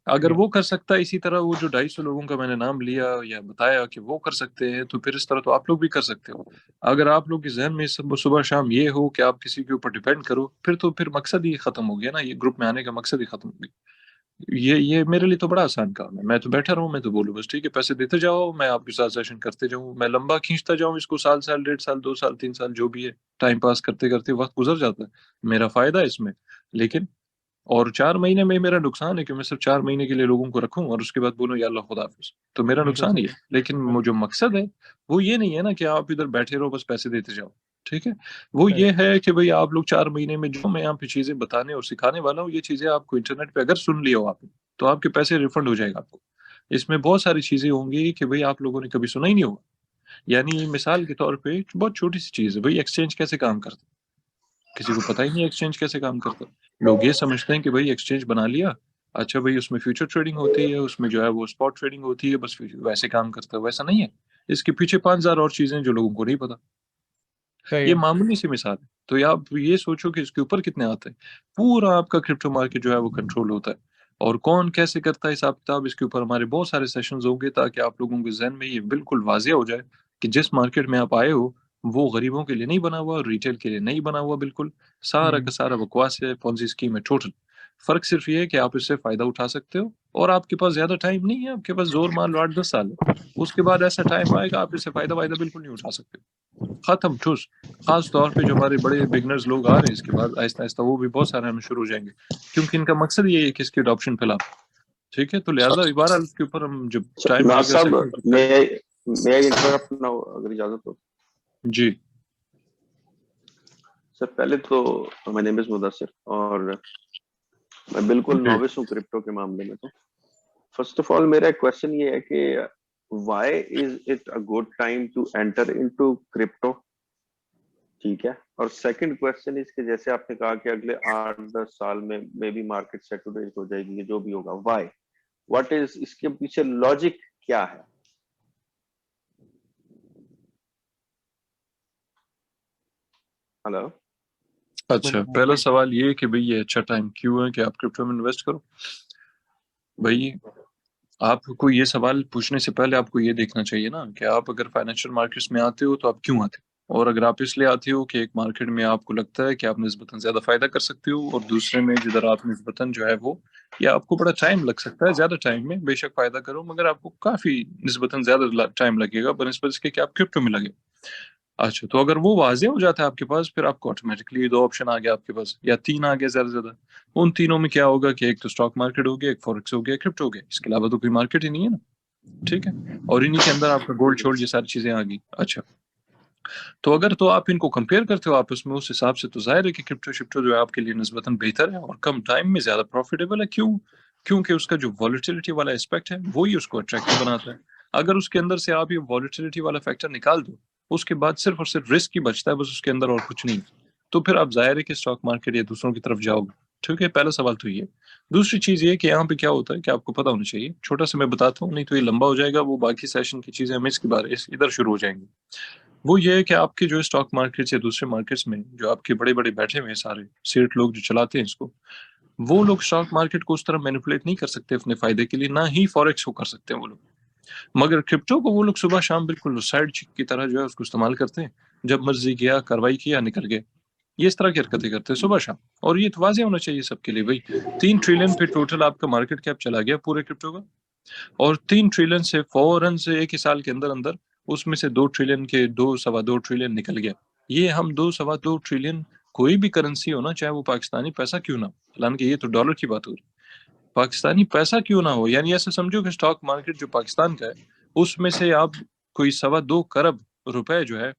S1: अगर वो कर सकता है, इसी तरह वो जो 250 लोगों का मैंने नाम लिया या बताया कि वो कर सकते हैं, तो फिर इस तरह तो आप लोग भी कर सकते हो। अगर आप लोग के जहन में सब सुबह शाम ये हो कि आप किसी के ऊपर डिपेंड करो, फिर तो फिर मकसद ही खत्म हो गया ना, ये ग्रुप में आने का मकसद ही खत्म हो गया। ये मेरे लिए तो बड़ा आसान काम है, मैं तो बैठा रहूं, मैं तो बोलूं बस ठीक है पैसे देते जाओ, मैं आपके साथ सेशन करते जाऊं, मैं लंबा खींचता जाऊं इसको, साल साल 1.5 साल 2 साल 3 साल जो भी है, टाइम पास करते करते वक्त गुजर जाता है, मेरा फायदा है इसमें। लेकिन और 4 महीने में मेरा नुकसान है कि मैं सिर्फ 4 महीने के लिए लोगों को रखूं और उसके बाद बोलूं या अल्लाह खुदा हाफिज, तो मेरा
S2: बिल्कुल
S1: नुकसान ही
S2: सही।
S1: है। लेकिन वो जो मकसद है वो ये नहीं है ना कि आप इधर बैठे रहो बस पैसे देते जाओ। ठीक है, वो
S2: सही।
S1: ये है कि भाई आप लोग 4 महीने में जो मैं यहाँ पे चीजें बताने और सिखाने वाला हूँ, ये चीजें आपको इंटरनेट पे अगर सुन लिया हो आपने, तो आपके पैसे रिफंड हो जाएगा आपको। इसमें बहुत सारी चीजें होंगी कि भाई आप लोगों ने कभी सुना ही नहीं होगा। यानी मिसाल के तौर पे बहुत छोटी सी चीज है भाई, एक्सचेंज कैसे काम करता है, किसी को पता ही नहीं एक्सचेंज कैसे काम करता है। लोग ये समझते हैं कि भाई एक्सचेंज बना लिया, अच्छा भाई उसमें फ्यूचर ट्रेडिंग होती है, उसमें जो है वो स्पॉट ट्रेडिंग होती है, बस वैसे काम करता है। वैसा नहीं है, इसके पीछे 5000 और चीजें जो लोगों को नहीं पता।
S2: सही
S1: ये
S2: है।
S1: मामूली सी मिसाल है। तो या आप ये सोचो कि इसके ऊपर कितने आते हैं। पूरा आपका क्रिप्टो मार्केट जो है वो कंट्रोल होता है, और कौन कैसे करता है हिसाब किताब, इसके ऊपर हमारे बहुत सारे सेशंस होंगे, ताकि आप लोगों के ज़हन में ये बिल्कुल वाज़िया हो जाए कि जिस मार्केट में आप आए हो, वो गरीबों के लिए नहीं बना हुआ, रिटेल के लिए नहीं बना हुआ बिल्कुल। सारा का सारा बकवास है, पोंज़ी स्कीम है टोटल। फ़र्क सिर्फ़ ये है कि आप इससे फ़ायदा उठा सकते हो, और आपके पास ज़्यादा टाइम नहीं है, आपके पास ज़ोर मान लो 8-10 साल है। उसके बाद ऐसा टाइम आएगा आप इससे फ़ायदा-वायदा बिल्कुल नहीं उठा सकते। खत्म ठुस। खास तौर पे जो हमारे बड़े बिगनर्स लोग आ रहे हैं, इसके बाद आहिस्ता-आहिस्ता वो भी बहुत सारे आना शुरू हो जाएँगे, क्योंकि इनका मकसद ये है कि इसकी अडॉप्शन फैलाओ। ठीक है? तो लिहाज़ा बहरहाल इसके ऊपर हम जब टाइम
S5: नाज
S1: आएगा
S5: साहब,
S1: सेशन जब
S5: मैं
S1: करेंगे।
S5: मैं इंटरप्ट नाउ अगर इजाजत हो।
S1: जी।
S5: सर पहले तो माय नेम इज मुदस्सिर, और मैं बिल्कुल
S1: जी।
S5: नॉविस हूँ क्रिप्टो के मामले में। तो फर्स्ट ऑफ ऑल मेरा क्वेश्चन ये है कि why is it a good time to enter into crypto? ठीक है। और सेकंड क्वेश्चन इसके, जैसे आपने कहा कि अगले 8-10 साल में मे बी मार्केट सेटुरेट हो जाएगी, ये जो भी होगा, व्हाई, व्हाट इज इसके पीछे लॉजिक क्या है? हेलो।
S1: अच्छा, पहला सवाल ये है कि भई ये अच्छा टाइम क्यों है कि आप क्रिप्टो में इन्वेस्ट करो? भई, आपको ये सवाल पूछने से पहले आपको ये देखना चाहिए ना कि आप अगर फाइनेंशियल मार्केट्स में आते हो तो आप क्यों आते हो? और अगर आप इसलिए आते हो कि एक मार्केट में आपको लगता है कि आप निस्बतन ज़्यादा फ़ायदा कर सकते हो, और दूसरे में जिधर आप निस्बतन जो है वो, या आपको बड़ा टाइम लग सकता है, ज़्यादा टाइम में बेशक फ़ायदा करो, मगर आपको काफ़ी निस्बतन ज़्यादा टाइम लगेगा बनिस्बत इसके कि आप क्रिप्टो में लगे। अच्छा, तो अगर वो वाज़िह हो जाता है आपके पास, फिर आपको ऑटोमेटिकली 2 ऑप्शन आ गया आपके पास, या 3 आ गए ज़्यादा से ज़्यादा। उन तीनों में क्या होगा कि एक तो स्टॉक मार्केट हो गया, एक फॉरेक्स हो गया, क्रिप्टो हो गया। इसके अलावा तो कोई मार्केट ही नहीं है ना, ठीक है? और इन्हीं के अंदर आपका गोल्ड-शोल्ड ये सारी चीज़ें आ गई। अच्छा, तो अगर तो आप इनको कंपेयर करते हो आपस में, उस हिसाब से तो ज़ाहिर है कि क्रिप्टो-शिप्टो जो है आपके लिए निस्बतन बेहतर है और कम टाइम में ज़्यादा प्रॉफिटेबल है। क्यों? क्योंकि उसका जो वॉलेटिलिटी वाला एस्पेक्ट है, वो ही उसको अट्रैक्टिव बनाता है। अगर उसके अंदर से आप ये वॉलेटिलिटी वाला फैक्टर निकाल दो, उसके बाद सिर्फ़ और सिर्फ़ रिस्क ही बचता है बस उसके अंदर, और कुछ नहीं। तो फिर आप ज़ाहिर है कि स्टॉक मार्केट या दूसरों की तरफ जाओगे। ठीक है? पहला सवाल तो ये है। दूसरी चीज़ ये है कि यहाँ पे क्या होता है कि आपको पता होना चाहिए, छोटा-सा मैं बताता हूँ, नहीं तो ये लंबा हो जाएगा, वो बाकी सेशन की चीज़ें हम इसके बारे इस इधर शुरू हो जाएँगी। वो ये है कि आपके जो स्टॉक मार्केट्स या दूसरे मार्केट्स में जो आपके बड़े-बड़े बैठे हुए हैं सारे सेठ लोग जो चलाते हैं इसको, वो लोग स्टॉक मार्केट को उस तरह मैनिपुलेट नहीं कर सकते अपने फ़ायदे के लिए, ना ही फॉरेक्स को कर सकते हैं वो लोग। मगर क्रिप्टो को वो लोग सुबह-शाम बिल्कुल साइड चिक की तरह जो है उसको इस्तेमाल करते हैं। जब मर्ज़ी गया, कार्रवाई किया, निकल गए। ये इस तरह की हरकतें करते हैं सुबह-शाम, और ये तो वाज़िह होना चाहिए सबके लिए भई। 3 ट्रिलियन पे टोटल आपका मार्केट कैप चला गया पूरे क्रिप्टो का। और 3 ट्रिलियन से फ़ौरन से 1 ही साल के अंदर-अंदर उसमें से 2 ट्रिलियन के 2 सवा 2 ट्रिलियन निकल गया। ये हम 2 सवा 2 ट्रिलियन, कोई भी करेंसी हो ना, चाहे वो पाकिस्तानी पैसा क्यों ना हो, हालाँकि ये तो डॉलर की बात हो रही है। पाकिस्तानी पैसा क्यों ना हो, यानी ऐसा समझो कि स्टॉक मार्केट जो पाकिस्तान का है, उसमें से आप कोई सवा 2 खरब रुपए जो है,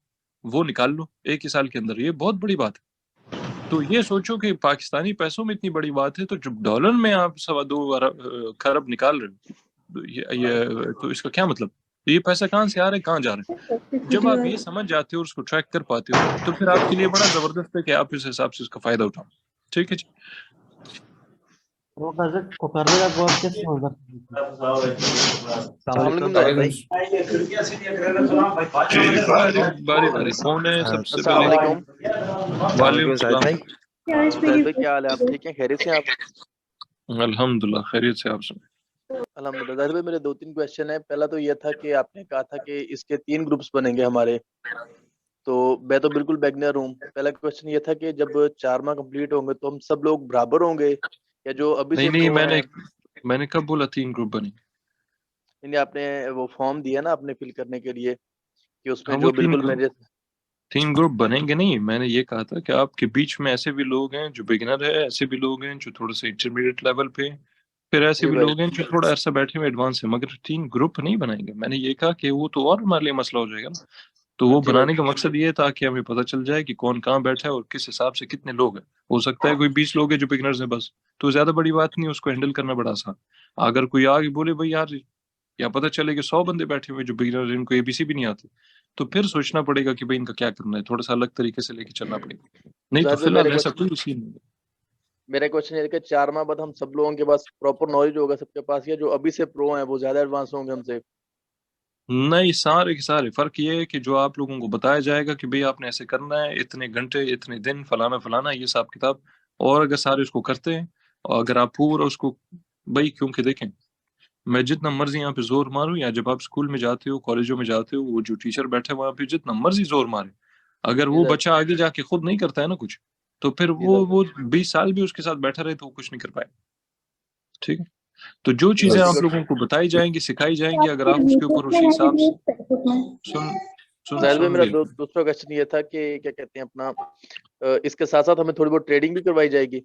S1: वो निकाल लो 1 ही साल के अंदर। ये बहुत बड़ी बात है। तो ये सोचो कि पाकिस्तानी पैसों में इतनी बड़ी बात है, तो जब डॉलर में आप सवा 2 खरब निकाल रहे हो, तो ये तो इसका क्या मतलब? ये पैसा कहाँ से आ रहा है, कहाँ जा रहा है? जब आप ये समझ जाते हो और उसको ट्रैक कर पाते हो, तो फिर आपके लिए बड़ा ज़बरदस्त है कि आप इस हिसाब से इसका फ़ायदा उठाओ। ठीक है जी?
S6: वो करने का कौन कैसे होगा?
S3: अस्सलाम वालेकुम भाई।
S1: जी, बारी-बारी कौन है सबसे
S3: अस्सलाम
S1: पहले?
S3: वालेकुम।
S1: वालेकुम सलाम।
S3: जाहिद भाई क्या हाल है, आप ठीक हैं, खैरियत से हैं आप?
S1: अल्हम्दुलिल्लाह, खैरियत से, आप सुनाइए?
S3: अल्हम्दुलिल्लाह। जाहिद भाई मेरे 2-3 क्वेश्चन है। पहला तो ये था कि आपने कहा था कि इसके 3 ग्रुप्स बनेंगे हमारे, तो मैं तो बिल्कुल बिगिनर हूँ। पहला क्वेश्चन ये था कि जब 4 माह कंप्लीट होंगे तो हम सब लोग बराबर होंगे, या जो अभी से
S1: नहीं,
S3: प्रो हैं?
S1: मैंने कब बोला 3 ग्रुप बने?
S3: यानी आपने वो फॉर्म दिया ना अपने फिल करने के लिए, कि
S1: हाँ,
S3: उसमें
S1: वो
S3: जो बिल्कुल मेरे
S1: 3 ग्रुप बनेंगे नहीं, मैंने ये कहा था कि आपके बीच में ऐसे भी लोग हैं जो बिगिनर है, ऐसे भी लोग हैं जो थोड़े-से इंटरमीडिएट लेवल पे हैं, फिर ऐसे
S3: जी
S1: भी
S3: भाई।
S1: लोग हैं जो थोड़ा अरसा बैठे हुए एडवांस हैं, मगर 3 ग्रुप नहीं बनाएँगे। मैंने ये कहा कि वो तो और हमारे लिए मसला हो जाएगा ना। तो वो
S3: जी भाई।
S1: बनाने का मकसद ये था कि हमें पता चल जाए कि कौन कहाँ बैठा है और किस हिसाब से कितने लोग हैं। हो सकता है कोई 20 लोग हैं जो बिगिनर्स हैं बस, तो ज़्यादा बड़ी बात नहीं है, उसको हैंडल करना बड़ा आसान। अगर कोई आके बोले भई यार, या पता चले कि 100 बंदे बैठे हुए हैं जो बिगिनर हैं, इनको एबीसी भी नहीं आती, तो फिर सोचना पड़ेगा कि भई इनका क्या करना है, थोड़ा-सा अलग तरीके से लेके चलना पड़ेगा। नहीं तो
S3: जाहिद भाई
S1: फिलहाल ऐसा कोई सीन नहीं है।
S7: मेरा क्वेश्चन ये है कि 4 माह बाद हम सब लोगों के पास प्रॉपर नॉलेज होगा सबके पास, या जो अभी से प्रो हैं वो ज्यादा एडवांस होंगे हमसे?
S1: नहीं, सारे के सारे फर्क ये है कि जो आप लोगों को बताया जाएगा कि भाई आपने ऐसे करना है, इतने घंटे इतने दिन फलाना फलाना, ये हिसाब किताब, और अगर सारे उसको करते हैं और अगर आप पूरा उसको, भाई क्योंकि देखें, मैं जितना मर्जी यहाँ पे जोर मारूं, या जब आप स्कूल में जाते हो कॉलेजों में जाते हो, वो जो टीचर बैठे वहां पे जितना मर्जी जोर मारे, अगर
S7: जी
S1: वो
S7: सर।
S1: बच्चा आगे जाके खुद नहीं करता है ना कुछ, तो फिर
S7: जी
S1: वो
S7: सर।
S1: वो 20 साल भी उसके साथ बैठा रहे तो वो कुछ नहीं कर पाए। ठीक है, तो जो
S7: जी
S1: चीजें
S7: सर,
S1: आप
S7: बिल्कुल।
S1: लोगों को बताई जाएंगी, सिखाई जाएंगी, अगर आप उसके ऊपर उसी हिसाब से सुन सुन
S7: साहिल भाई,
S1: सुन
S7: मेरा
S1: भी,
S7: दूसरा क्वेश्चन ये था कि क्या कहते हैं अपना, इसके साथ साथ हमें थोड़ी बहुत ट्रेडिंग भी करवाई जाएगी?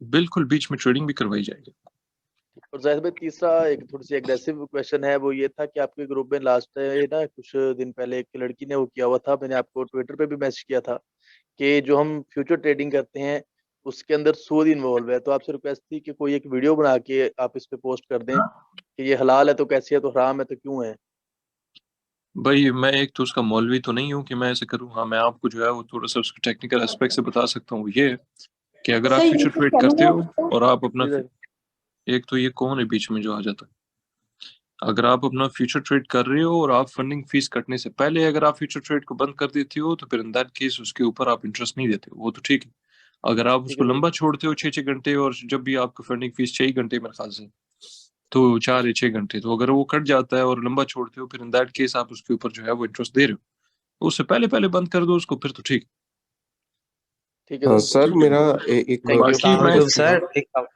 S1: बिल्कुल बीच में ट्रेडिंग भी करवाई जाएगी।
S7: और जाहिर भाई, तीसरा एक थोड़ी सी एग्रेसिव क्वेश्चन है, वो ये था कि आपके ग्रुप में लास्ट ना कुछ दिन पहले एक लड़की ने वो किया हुआ था, मैंने आपको ट्विटर पे भी मैसेज किया था कि जो हम फ्यूचर ट्रेडिंग करते हैं उसके अंदर सूद इन्वॉल्व है। तो आपसे रिक्वेस्ट थी कि कोई एक वीडियो बना के आप इस पे पोस्ट कर दें कि ये हलाल है तो कैसी है, तो हराम है तो क्यों है।
S1: भाई मैं एक तो उसका मौलवी तो नहीं हूँ कि मैं ऐसे करूँ। हाँ, मैं आपको जो है वो थोड़ा सा उसके टेक्निकल एस्पेक्ट से बता सकता हूँ। ये है कि अगर आप फ्यूचर ट्रेड करते हो और आप अपना,
S7: जी सर।
S1: एक तो ये कौन है बीच में जो आ जाता है, अगर आप अपना फ्यूचर ट्रेड कर रहे हो और आप फंडिंग फीस कटने से पहले अगर आप फ्यूचर ट्रेड को बंद कर देते हो, तो फिर इन दैट केस उसके ऊपर आप इंटरेस्ट नहीं देते हो, वो तो ठीक है। अगर आप
S7: ठीक
S1: उसको
S7: है सर।
S1: लंबा छोड़ते हो 6-6 घंटे, और जब भी आपका फंडिंग फीस 6 ही घंटे मेरे ख्याल से, तो 4 या 6 घंटे, तो अगर वो कट जाता है और लंबा छोड़ते हो, फिर इन दैट केस आप उसके ऊपर जो है वो इंटरेस्ट दे रहे हो, उससे पहले पहले बंद कर दो उसको, फिर तो ठीक।
S7: ठीक है सर।
S4: सर
S1: ठीक है,
S4: मेरा एक
S8: थैंक यू
S1: बाकी मैं,
S8: थैंक यू सर।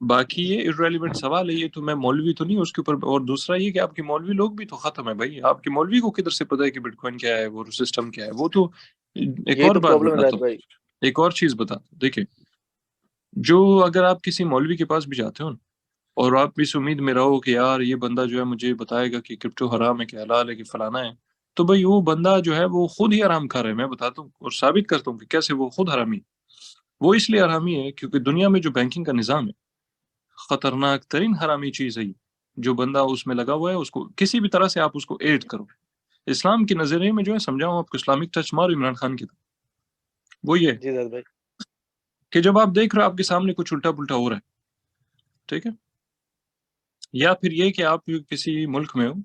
S1: बाकी ये इररेलेवेंट सवाल है, ये तो मैं मौलवी तो नहीं हूँ उसके ऊपर। और दूसरा ये कि आपके मौलवी लोग भी तो खत्म है भाई, आपके मौलवी को किधर से पता है कि बिटकॉइन क्या है, वो सिस्टम क्या है, वो तो एक
S7: यही
S1: और
S7: तो
S1: बात
S7: प्रॉब्लम है
S1: बताता
S7: जाहिद
S1: हूँ,
S7: भाई।
S1: एक और चीज बताता हूँ। देखिए, जो अगर आप किसी मौलवी के पास भी जाते हो ना, और आप इस उम्मीद में रहो कि यार ये बंदा जो है मुझे बताएगा कि क्रिप्टो हराम है कि हलाल है कि फलाना है, तो भाई वो बंदा जो है वो खुद ही हराम खा रहा है। मैं बताता हूँ और साबित करता हूँ कि कैसे वो खुद हरामी है। वो इसलिए हरामी है क्योंकि दुनिया में जो बैंकिंग का निजाम है, खतरनाक तरीन हरामी चीज है ये। जो बंदा उसमें लगा हुआ है, उसको किसी भी तरह से आप उसको एड करो, इस्लाम के नजरिए में जो है, समझाऊं आपको, इस्लामिक टच मारो इमरान खान की तरफ, वो ये है
S7: जी जाहिद भाई।
S1: कि जब आप देख रहे हो आपके सामने कुछ उल्टा पुल्टा हो रहा है, ठीक है, या फिर ये कि आप किसी मुल्क में हो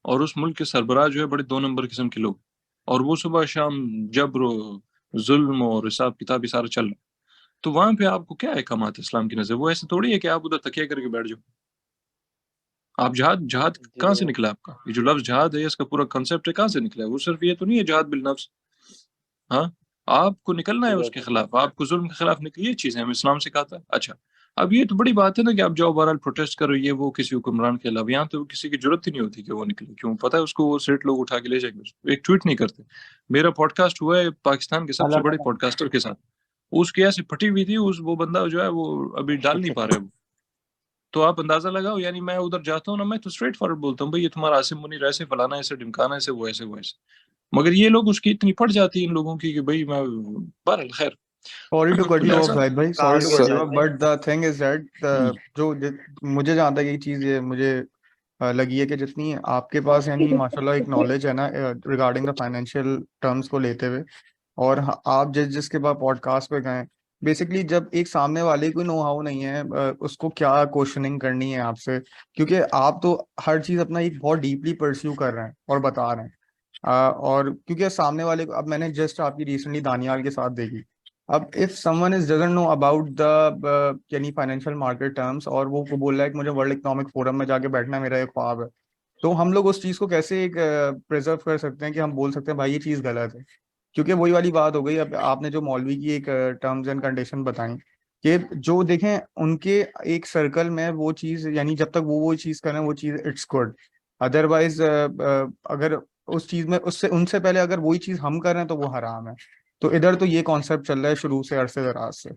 S1: और उस मुल्क के सरबराह जो है बड़े 2 नंबर किस्म के लोग, और वो सुबह शाम जबर जुल्म और हिसाब किताब ये सारा चल रहा है, तो वहां पे आपको क्या है कमात इस्लाम की नजर? वो ऐसे थोड़ी है कि आप उधर तकिया करके बैठ जाओ। आप जहाद, जहाद
S7: जी
S1: कहाँ से
S7: सर।
S1: निकला आपका? ये जो लफ्ज जहाद है, इसका पूरा कंसेप्ट है, कहाँ से निकला है? वो सिर्फ ये तो नहीं है जहाद बिल नफ्स। हाँ, आपको निकलना
S7: जी
S1: है
S7: जाहिद
S1: उसके
S7: भाई।
S1: खिलाफ, आपको जुल्म के खिलाफ निकली, ये चीज है, हमें इस्लाम सिखाता है। अच्छा, अब ये तो बड़ी बात है ना कि आप जाओ बहरहाल प्रोटेस्ट करो, ये वो किसी हुक्मरान के खिलाफ, यहाँ तो किसी की जरूरत ही नहीं होती कि वो निकले। क्यों? पता है उसको, वो सेठ लोग उठा के ले जाएंगे उसको, एक ट्वीट नहीं करते। मेरा पॉडकास्ट हुआ है पाकिस्तान के सबसे बड़े पॉडकास्टर के साथ, उसकी ऐसी फटी हुई थी, उस वो बंदा जो है वो अभी डाल नहीं पा रहा है वो। तो आप अंदाजा लगाओ, यानी मैं उधर जाता हूँ ना, मैं तो स्ट्रेट फॉरवर्ड बोलता हूँ, भाई ये तुम्हारा आसिम मुनीर ऐसे फलाना ऐसे ढिमकाना ऐसे वो ऐसे वो ऐसे, मगर ये लोग उसकी इतनी पड़ जाती है इन लोगों की कि भाई मैं, बहरहाल खैर।
S2: Sorry to cut
S1: to
S2: you off
S1: लिहाजा
S2: जाहिद भाई, सॉरी
S8: काट
S2: टू
S8: दिया
S2: कट यू
S8: जाहिद
S2: ऑफ,
S8: भाई।
S2: But the thing is that
S1: hmm,
S2: मुझे जहाँ तक ये चीज़ ये मुझे लगी है कि जितनी आपके पास यानी माशाल्लाह एक नॉलेज है ना रिगार्डिंग द फाइनेंशियल टर्म्स को लेते हुए, और आप जिसके बाद पॉडकास्ट पे गए, बेसिकली जब एक सामने वाले को नो हाउ नहीं है उसको क्या क्वेश्चनिंग करनी है आपसे, क्योंकि आप तो हर चीज़ अपना एक बहुत डीपली परस्यू कर रहे हैं और बता रहे हैं। और क्योंकि सामने वाले को, अब मैंने जस्ट आपकी रिसेंटली दानियाल के साथ देखी, अब if someone is doesn't know about the यानी फाइनेंशियल मार्केट टर्म्स, और वो बोल रहा है कि मुझे वर्ल्ड इकोनॉमिक फोरम में जाके बैठना मेरा एक ख्वाब है, तो हम लोग उस चीज़ को कैसे एक प्रिजर्व कर सकते हैं कि हम बोल सकते हैं भाई ये चीज़ गलत है? क्योंकि वही वाली बात हो गई। अब आपने जो मौलवी की एक टर्म्स एंड कंडीशन बताई कि जो देखें उनके एक सर्कल में वो चीज़, यानी जब तक वो चीज़ करें वो चीज़ इट्स गुड, अदरवाइज अगर उस चीज़ में उससे उनसे पहले अगर वही चीज़ हम कर रहे हैं तो वो हराम है। तो इधर तो ये कॉन्सेप्ट चल रहा है शुरू से अरसे दराज से।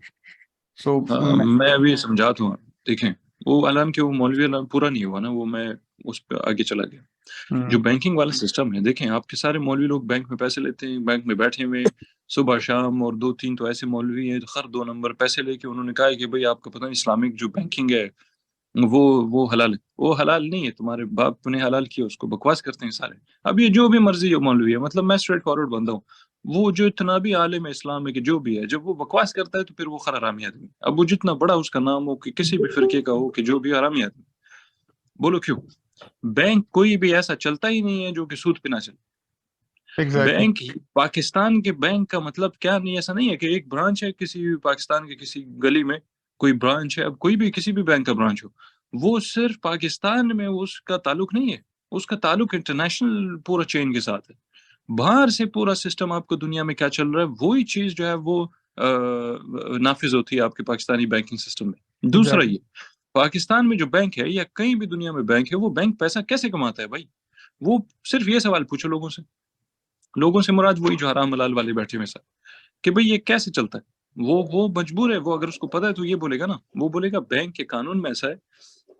S2: सो
S1: हाँ, मैं अभी समझाता हूँ। देखें, वो अलान के वो मौलवी अलान पूरा नहीं हुआ ना, वो मैं उस पर आगे चला गया। जो बैंकिंग वाला सिस्टम है, देखें आपके सारे मौलवी लोग बैंक में पैसे लेते हैं, बैंक में बैठे हुए सुबह शाम, और 2-3 तो ऐसे मौलवी हैं जो हर 2 नंबर पैसे लेके उन्होंने कहा है कि भाई आपको पता है इस्लामिक जो बैंकिंग है वो हलाल है। वो हलाल नहीं है, तुम्हारे बाप ने हलाल किया उसको, बकवास करते हैं सारे। अब ये जो भी मर्जी हो मौलवी है, मतलब मैं स्ट्रेट फॉरवर्ड बंदा हूँ, वो जो इतना भी आलिम इस्लाम है कि जो भी है, जब वो बकवास करता है तो फिर वो हरामी आदमी। अब वो जितना बड़ा उसका नाम हो कि किसी भी फिरके का हो कि जो भी हरामी आदमी, बोलो क्यों? बैंक कोई भी ऐसा चलता ही नहीं है जो कि सूद पे ना चले।
S2: एग्जैक्टली।
S1: बैंक पाकिस्तान के बैंक का मतलब क्या नहीं, ऐसा नहीं है कि एक ब्रांच है किसी भी पाकिस्तान के किसी गली में कोई ब्रांच है। अब कोई भी किसी भी बैंक का ब्रांच हो, वो सिर्फ पाकिस्तान में उसका ताल्लुक नहीं है, उसका ताल्लुक इंटरनेशनल पूरा चेन के साथ है। बाहर से पूरा सिस्टम आपको दुनिया में क्या चल रहा है वही चीज जो है वो नाफिज होती है आपके पाकिस्तानी बैंकिंग सिस्टम में। दूसरा
S2: एग्जैक्टली।
S1: ये पाकिस्तान में जो बैंक है या कहीं भी दुनिया में बैंक है, वो बैंक पैसा कैसे कमाता है भाई? वो सिर्फ ये सवाल पूछो लोगों से मुराद वही जो हराम हलाल वाले बैठे हुए सर, कि भाई ये कैसे चलता है। वो मजबूर है, वो अगर उसको पता है तो ये बोलेगा ना, वो बोलेगा बैंक के कानून में ऐसा है।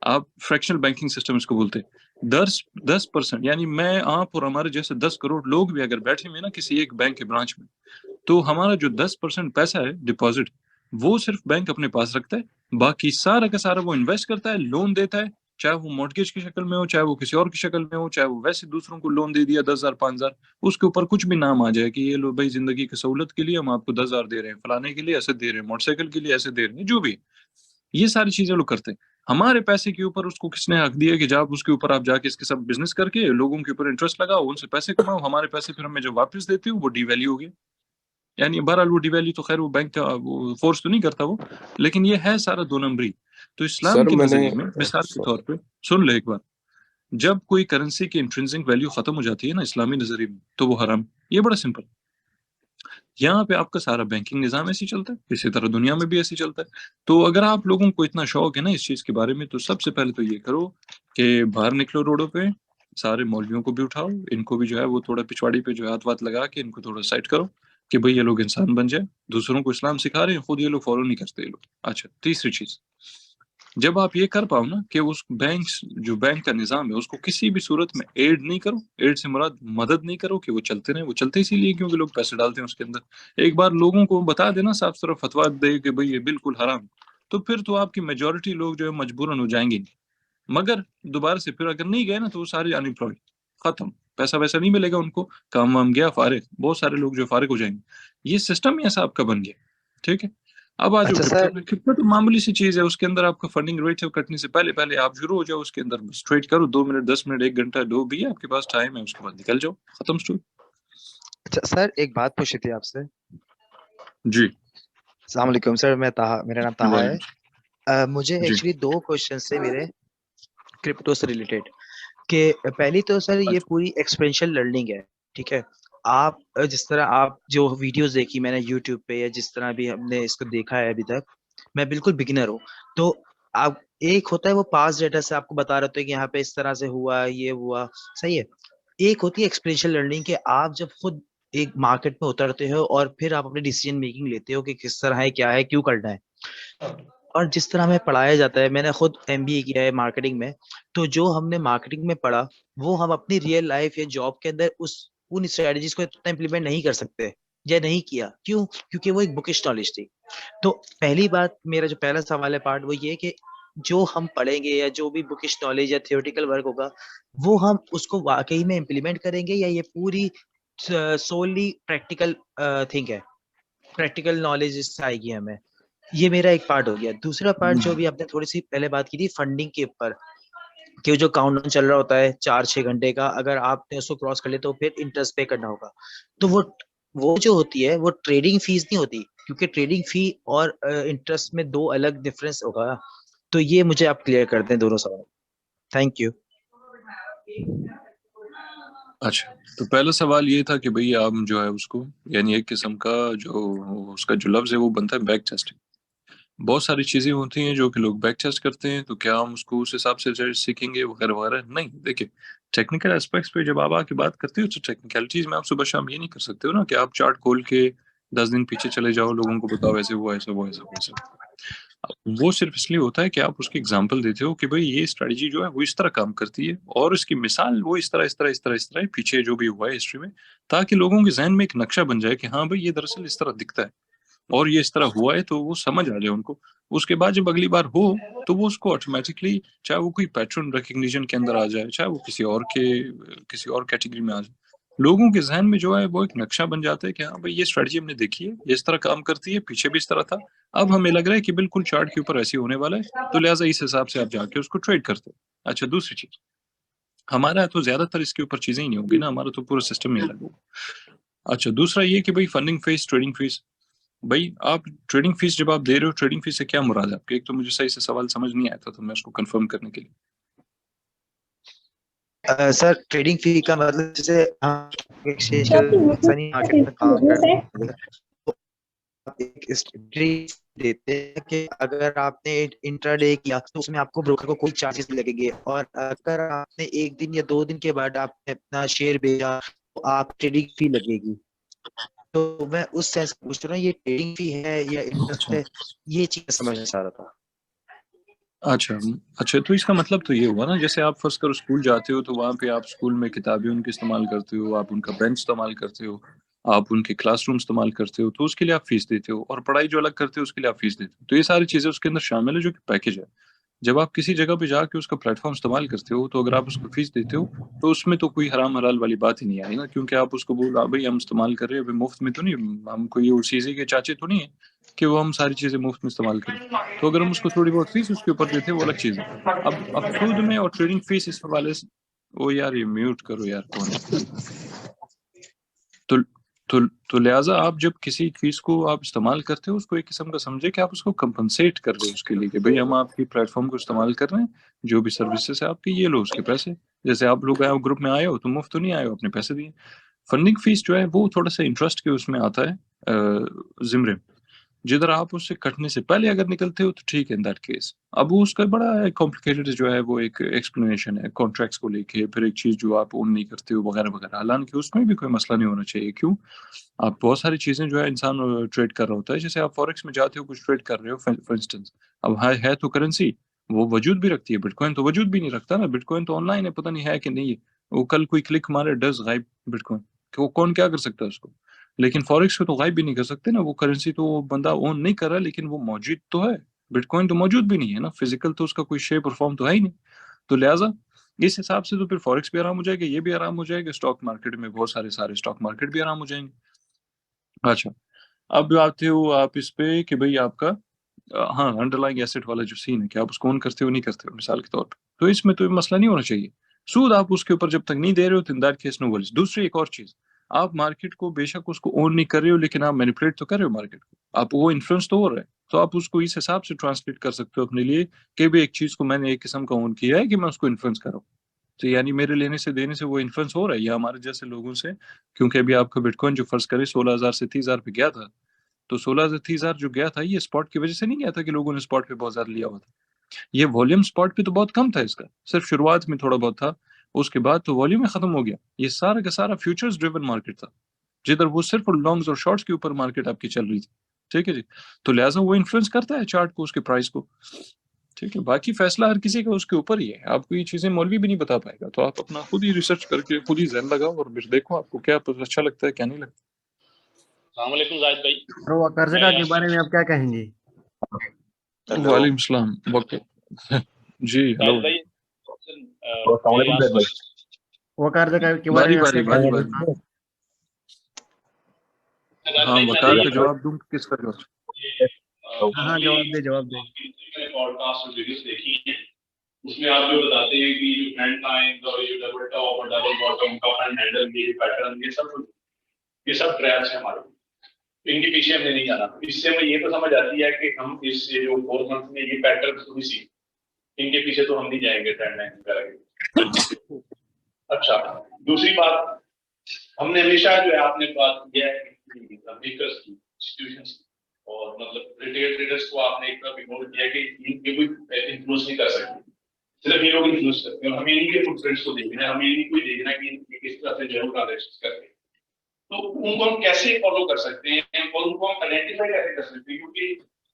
S1: आप फ्रैक्शनल बैंकिंग सिस्टम इसको बोलते हैं। 10% यानी मैं, आप और हमारे जैसे 10 करोड़ लोग भी अगर बैठे हुए ना किसी एक बैंक के ब्रांच में, तो हमारा जो 10% पैसा है डिपॉजिट, वो सिर्फ बैंक अपने पास रखता है। बाकी सारा का सारा वो इन्वेस्ट करता है, लोन देता है, चाहे वो मॉर्गेज की शक्ल में हो, चाहे वो किसी और की शक्ल में हो, चाहे वो वैसे दूसरों को लोन दे दिया 10,000 5,000, उसके ऊपर कुछ भी नाम आ जाए कि ये लो भाई जिंदगी की सहूलत के लिए हम आपको 10,000 दे रहे हैं, फलाने के लिए ऐसे दे रहे हैं, मोटरसाइकिल के लिए ऐसे दे रहे हैं, जो भी ये सारी चीजें लोग करते हैं। हमारे पैसे के ऊपर उसको किसने हक दिया कि जब उसके ऊपर आप जाके इसके सब बिजनेस करके लोगों के ऊपर इंटरेस्ट लगाओ, उनसे पैसे कमाओ, हमारे पैसे फिर हमें जब वापस देते हो वो डिवैल्यू हो गया। यानी बहरहाल वो डिवैल्यू तो खैर वो बैंक का वो फोर्स तो नहीं करता वो, लेकिन ये है सारा दो नंबरी। तो इस्लाम
S5: सर
S1: के
S5: मैंने
S1: नजरिए में मिसाल के तौर पे सुन ले एक बार, जब कोई करेंसी की इंट्रिंसिक वैल्यू खत्म हो जाती है ना इस्लामी नजरिए में, तो वो हराम। ये बड़ा सिंपल। यहाँ पे आपका सारा बैंकिंग निजाम ऐसे ही चलता है, इसी तरह दुनिया में भी ऐसे ही चलता है। तो अगर आप लोगों को इतना शौक है ना इस चीज के बारे में, तो सबसे पहले तो ये करो कि बाहर निकलो रोडों पे, सारे मौलवियों को भी उठाओ, इनको भी जो है वो थोड़ा पिछवाड़ी पे जो है हाथ वाथ लगा के इनको थोड़ा साइड करो कि भाई ये लोग इंसान बन जाए, दूसरों को इस्लाम सिखा रहे हैं, खुद ये लोग फॉलो नहीं करते ये लोग। अच्छा, तीसरी चीज, जब आप ये कर पाओ ना कि उस बैंक, जो बैंक का निजाम है उसको किसी भी सूरत में एड नहीं करो, एड से मुराद मदद नहीं करो कि वो चलते रहे, वो चलते इसीलिए क्योंकि लोग पैसे डालते हैं उसके अंदर। एक बार लोगों को बता देना साफ साफ फतवा दे कि भाई ये बिल्कुल हराम, तो फिर तो आपकी मेजोरिटी लोग जो है मजबूरन हो जाएंगे। मगर दोबारा से फिर अगर नहीं गए ना तो वो सारे अनएम्प्लॉयड, खत्म, पैसा वैसा नहीं मिलेगा उनको, काम वाम गया, फारिग, बहुत सारे लोग जो फारिग हो जाएंगे। ये सिस्टम ही ऐसा आपका बन गया। ठीक है, अब आ जाओ
S3: अच्छा
S1: क्रिप्टो
S3: सर,
S1: पे। क्रिप्टो तो मामूली सी चीज है, उसके अंदर आपका फंडिंग रेट है कटने से पहले पहले आप शुरू हो जाओ उसके अंदर, बस ट्रेड करो, 2 मिनट 10 मिनट 1 घंटा जो भी है आपके पास टाइम है, उसके बाद निकल जाओ, खत्म स्टोरी।
S8: अच्छा सर, एक बात पूछी थी आपसे।
S1: जी,
S8: अस्सलाम वालेकुम सर, मैं ताहा, मेरा नाम ताहा है।
S1: वालेकुम।
S8: मुझे
S1: जी,
S8: एक्चुअली दो क्वेश्चन से मेरे क्रिप्टो से रिलेटेड। कि पहली तो सर ये
S1: अच्छा,
S8: पूरी एक्सपेरिंशियल लर्निंग है, ठीक है। आप जिस तरह आप जो वीडियोस देखी मैंने यूट्यूब पे या जिस तरह भी हमने इसको देखा है अभी तक, मैं बिल्कुल बिगिनर हूँ। तो आप, एक होता है वो पास्ट डेटा से आपको बता रहे होते हैं कि यहाँ पे इस तरह से हुआ, ये हुआ, सही है। एक होती है एक्सपेरिंशियल लर्निंग कि आप जब खुद एक मार्केट में उतरते हो और फिर आप अपनी डिसीजन मेकिंग लेते हो कि किस तरह है, क्या है, क्यों करना है। और जिस तरह हमें पढ़ाया जाता है, मैंने खुद एमबीए किया है मार्केटिंग में, तो जो हमने मार्केटिंग में पढ़ा वो हम अपनी रियल लाइफ या जॉब के अंदर उस उन स्ट्रेटजीज को इतना इम्प्लीमेंट नहीं कर सकते या नहीं किया। क्यों? क्योंकि वो एक बुकिश नॉलेज थी। तो पहली बात, मेरा जो पहला सवाल है पार्ट, वो ये कि जो हम पढ़ेंगे या जो भी बुकिश नॉलेज या थियोरेटिकल वर्क होगा, वो हम उसको वाकई में इम्प्लीमेंट करेंगे या ये पूरी सोली प्रैक्टिकल थिंग है, प्रैक्टिकल नॉलेज इससे आएगी हमें। ये मेरा एक पार्ट हो गया। दूसरा पार्ट जो भी आपने थोड़ी सी पहले बात की थी फंडिंग के ऊपर, कि जो काउंटडाउन चल रहा होता है 4-6 घंटे का, अगर आपने उसको क्रॉस कर लिया तो फिर इंटरेस्ट पे करना होगा। तो वो जो होती है वो ट्रेडिंग फीस नहीं होती, क्योंकि ट्रेडिंग फी और इंटरेस्ट में दो अलग डिफरेंस होगा। तो ये मुझे आप क्लियर कर दें दोनों सवाल। Thank you.
S1: अच्छा, तो पहला सवाल ये था कि भाई आप जो है उसको, यानी एक किस्म का जो उसका जो लफ्ज है वो बनता है बैक टेस्टिंग। बहुत सारी चीजें होती हैं जो कि लोग बैक टेस्ट करते हैं, तो क्या हम उसको उस हिसाब से सीखेंगे वगैरह वगैरह? नहीं, देखिए, टेक्निकल एस्पेक्ट्स पे जब आप आके बात करते हो तो टेक्निकलिटीज में आप सुबह शाम ये नहीं कर सकते हो ना कि आप चार्ट खोल के 10 दिन पीछे चले जाओ, लोगों को बताओ ऐसे हुआ, ऐसा हुआ, ऐसा हुआ, ऐसा हुआ। वो सिर्फ इसलिए होता है कि आप उसकी एग्जांपल देते हो कि भाई ये स्ट्रेटजी जो है वो इस तरह काम करती है, और इसकी मिसाल वो इस तरह इस तरह इस तरह इस तरह है, पीछे जो भी हुआ है हिस्ट्री में, ताकि लोगों के जहन में एक नक्शा बन जाए कि हाँ भाई ये दरअसल इस तरह दिखता है और ये इस तरह हुआ है, तो वो समझ आ जाए उनको। उसके बाद जब अगली बार हो तो वो उसको ऑटोमेटिकली, चाहे वो कोई पैटर्न रिकग्निशन के अंदर आ जाए, चाहे वो किसी और कैटेगरी में आ जाए, लोगों के जहन में जो है वो एक नक्शा बन जाता है कि हाँ भाई ये स्ट्रेटजी हमने देखी है, ये इस तरह काम करती है, पीछे भी इस तरह था, अब हमें लग रहा है कि बिल्कुल चार्ट के ऊपर ऐसे होने वाला है, तो लिहाजा इस हिसाब से आप जाके उसको ट्रेड करते हो। अच्छा, दूसरी चीज, हमारा तो ज्यादातर इसके ऊपर चीजें ही नहीं होगी ना, हमारा तो पूरा सिस्टम ही अलग होगा। अच्छा, दूसरा ये कि भाई फंडिंग फीस, ट्रेडिंग फीस, भाई आप ट्रेडिंग फीस जब आप दे रहे हो, ट्रेडिंग फीस से क्या मुराद है आपकी? एक तो मुझे सही से सवाल समझ नहीं आया था, तो मैं उसको कंफर्म करने के लिए।
S8: सर ट्रेडिंग फी का मतलब जैसे हम एक्सचेंज मनी मार्केट में काम करते हैं, तो आप एक ट्रेड देते हैं कि अगर आपने इंट्राडे किया तो उसमें आपको ब्रोकर को कोई चार्जेस नहीं लगेंगे, और अगर आपने एक दिन या 2 दिन के बाद आपने अपना शेयर बेचा तो आप ट्रेडिंग फी लगेगी। तो मैं उस सेंस पूछ रहा हूँ, ये ट्रेडिंग फी है या इंटरेस्ट
S1: अच्छा
S8: है, ये चीज समझना चाह रहा था।
S1: अच्छा अच्छा, तो इसका मतलब तो ये हुआ ना, जैसे आप फर्स्ट करो स्कूल जाते हो, तो वहाँ पे आप स्कूल में किताबें उनकी इस्तेमाल करते हो, आप उनका बेंच इस्तेमाल करते हो, आप उनके क्लासरूम इस्तेमाल करते हो, तो उसके लिए आप फीस देते हो, और पढ़ाई जो अलग करते हो उसके लिए आप फीस देते हो। तो ये सारी चीजें उसके अंदर शामिल है, जो कि पैकेज है। जब आप किसी जगह पे जाके उसका प्लेटफॉर्म इस्तेमाल करते हो, तो अगर आप उसको फीस देते हो, तो उसमें तो कोई हराम हलाल वाली बात ही नहीं आई ना, क्योंकि आप उसको बोला भाई हम इस्तेमाल कर रहे हैं, अभी मुफ्त में तो नहीं, हम कोई और चीजें के चाचे तो नहीं है कि वो हम सारी चीजें मुफ्त में इस्तेमाल करें। तो अगर हम उसको थोड़ी बहुत फीस उसके ऊपर देते हैं, वो अलग चीज है। अब सूद में और ट्रेडिंग फीस इस हवाले से, ओ यार ये म्यूट करो यार, कौन है? तो तो लिहाजा आप जब किसी चीज को आप इस्तेमाल करते हो, उसको एक किस्म का समझे कि आप उसको कंपनसेट कर रहे हो उसके लिए, कि भाई हम आपकी प्लेटफॉर्म को इस्तेमाल कर रहे हैं, जो भी सर्विसेज है आपकी, ये लो उसके पैसे। जैसे आप लोग आए ग्रुप में आए हो, तो मुफ्त तो नहीं आए हो, अपने पैसे दिए। फंडिंग फीस जो है वो थोड़ा सा इंटरेस्ट के उसमें आता है, जिम्रे, जिधर आप उससे कटने से पहले अगर निकलते हो तो ठीक है, इन दैट केस। अब वो उसका बड़ा कॉम्प्लिकेटेड जो है वो एक एक्सप्लेनेशन है कॉन्ट्रैक्ट्स को लेके, फिर एक चीज जो आप ओन नहीं करते हो वगैरह वगैरह। हालांकि उसमें भी कोई मसला नहीं होना चाहिए, क्यों? आप बहुत सारी चीजें जो है इंसान ट्रेड कर रहा होता है, जैसे आप फॉरेक्स में जाते हो, कुछ ट्रेड कर रहे हो फॉर इंस्टेंस, अब है तो करेंसी, वो वजूद भी रखती है। बिटकॉइन तो वजूद भी नहीं रखता ना, बिटकॉइन तो ऑनलाइन है, पता नहीं है कि नहीं है, वो कल कोई क्लिक मारे डस गायब बिटकॉइन, कि वो कौन क्या कर सकता है उसको। लेकिन फॉरेक्स को तो गायब भी नहीं कर सकते ना, वो करेंसी तो वो बंदा ओन नहीं कर रहा, लेकिन वो मौजूद तो है। बिटकॉइन तो मौजूद भी नहीं है ना, फिजिकल तो उसका कोई शेप और फॉर्म तो है ही नहीं। तो लिहाजा इस हिसाब से तो फिर फॉरेक्स भी आराम हो जाएगा, ये भी आराम हो जाएगा, स्टॉक मार्केट में बहुत सारे स्टॉक मार्केट भी आराम हो जाएंगे। अच्छा, अब आते हो आप इस पे कि भाई आपका हाँ, अंडरलाइंग एसेट वाला जो सीन है कि आप उसको ओन करते हो नहीं करते हो, मिसाल के तौर पे, तो इसमें तो ये मसला नहीं होना चाहिए। सूद आप उसके ऊपर जब तक नहीं दे रहे हो, तो in that case no worries. दूसरी एक और चीज, आप मार्केट को बेशक उसको ओन नहीं कर रहे हो, लेकिन आप मैनिपुलेट तो कर रहे हो मार्केट को, आप वो इन्फ्लुएंस तो हो रहा है, तो आप उसको इस हिसाब से ट्रांसलेट कर सकते हो अपने लिए कि भी एक चीज को मैंने एक किस्म का ओन किया है कि मैं उसको इन्फ्लुएंस कर रहा हूँ। तो यानी मेरे लेने से देने से वो इन्फ्लुएंस हो रहा है, या हमारे जैसे लोगों से, क्योंकि अभी आपका बिटकॉइन जो फर्ज करे 16,000 से 30,000 पे गया था, तो 16 से 30,000 जो गया था, ये स्पॉट की वजह से नहीं गया था कि लोगों ने स्पॉट पे बहुत ज्यादा लिया हुआ था। ये वॉल्यूम स्पॉट पे तो बहुत कम था इसका, सिर्फ शुरुआत में थोड़ा बहुत था, उसके बाद तो वॉल्यूम ही खत्म हो गया। ये सारा का सारा फ्यूचर्स ड्रिवन मार्केट था, जिधर वो सिर्फ लॉन्ग्स और शॉर्ट्स के ऊपर मार्केट आपकी चल रही थी। ठीक है जी, तो लिहाजा वो इन्फ्लुएंस करता है चार्ट को, उसके प्राइस को। ठीक है, बाकी फैसला हर किसी का उसके ऊपर ही है, आपको ये चीजें मौलवी भी नहीं बता पाएगा, तो आप अपना खुद ही रिसर्च करके खुद ही जहन लगाओ, और फिर देखो आपको क्या अच्छा लगता है क्या नहीं लगता।
S9: अस्सलामुअलैकुम जाहिद भाई।
S6: तो कर्जगा के बारे में आप क्या कहेंगे?
S1: वालेकुम सलाम जी, हेलो
S9: जाहिद भाई
S10: अस्सलामुअलैकुम
S9: यहाँ
S10: जैद भाई।
S6: वो कर्जगा के बारे
S1: बारी
S6: में आप
S1: बारी
S6: क्या
S1: बारी
S6: कहेंगे?
S1: बारी
S9: जाहिद
S1: हाँ,
S9: भाई
S1: वकार
S9: मैंने
S1: का जवाब दूं कि किसका जवाब?
S6: हाँ जवाब दे जवाब दे।
S9: पॉडकास्ट और वीडियोस देखी हैं, उसमें आप जो बताते हैं कि जो ट्रेंड लाइन और ये डबल टॉप और डबल बॉटम का फंड हैंडल ये पैटर्न ये सब ट्रैप्स हैं हमारे, तो इनके पीछे हमें नहीं जाना। इससे हमें ये तो समझ आती है कि हम इस जो 4 मंथ में ये पैटर्न थोड़ी सी, इनके पीछे तो हम नहीं जाएंगे ट्रेंड लाइन करेंगे। अच्छा, दूसरी बात, हमने हमेशा जो है आपने बात किया है मेकर्स की, इंस्टीट्यूशंस की, और मतलब रिटेल ट्रेडर्स को आपने एक तरफ इग्नोर किया कि ये कोई इन्फ्लुएंस नहीं कर सकते, सिर्फ ये लोग इन्फ्लुएंस करते हैं, और हमें इन्हीं के फुटप्रिंट्स को देखना है, हमें इन्हीं को देखना है कि किस तरह से जो है ट्रांजेक्शन करते हैं। तो उनको हम कैसे फॉलो कर सकते हैं और उनको हम आइडेंटिफाई कैसे कर सकते हैं, क्योंकि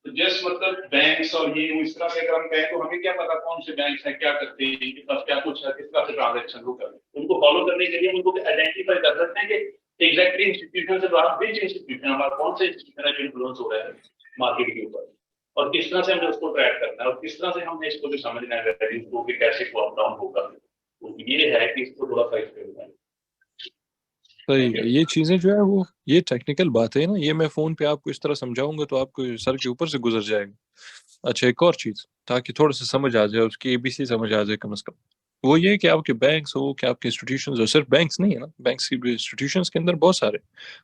S9: जस्ट मतलब बैंक्स और ये इस तरह से अगर हम कहें तो हमें क्या पता कौन से बैंक है, क्या करते हैं, किस तरह क्या कुछ है, किस तरह से ट्रांजेक्शन को करते हैं। उनको फॉलो करने के लिए उनको आइडेंटिफाई कर सकते हैं कि एग्जैक्टली इंस्टीट्यूशन से बाहर विच इंस्टीट्यूशन हमारा कौन से इंस्टीट्यूशन है जो इन्फ्लुएंस हो रहा है मार्केट के ऊपर, और किस तरह से हमें उसको ट्रैक करना है, और किस तरह से हमने इसको जो समझना है वैल्यूज को कि कैसे को अप डाउन होगा। तो ये है कि इसको थोड़ा सा एक्सप्लेन करें।
S1: सही है। ये चीजें जो है वो ये टेक्निकल बात है ना, ये मैं फोन पे आपको इस तरह समझाऊंगा तो आपको सर के ऊपर से गुजर जाएगा। अच्छा, एक और चीज ताकि थोड़ा सा समझ आ जाए, उसकी एबीसी समझ आ जाए कम से कम, वो ये कि आपके बैंक्स हो, कि आपके इंस्टीट्यूशंस हो, सिर्फ बैंक्स नहीं है ना, बैंक्स की भी इंस्टीट्यूशंस के अंदर बहुत सारे,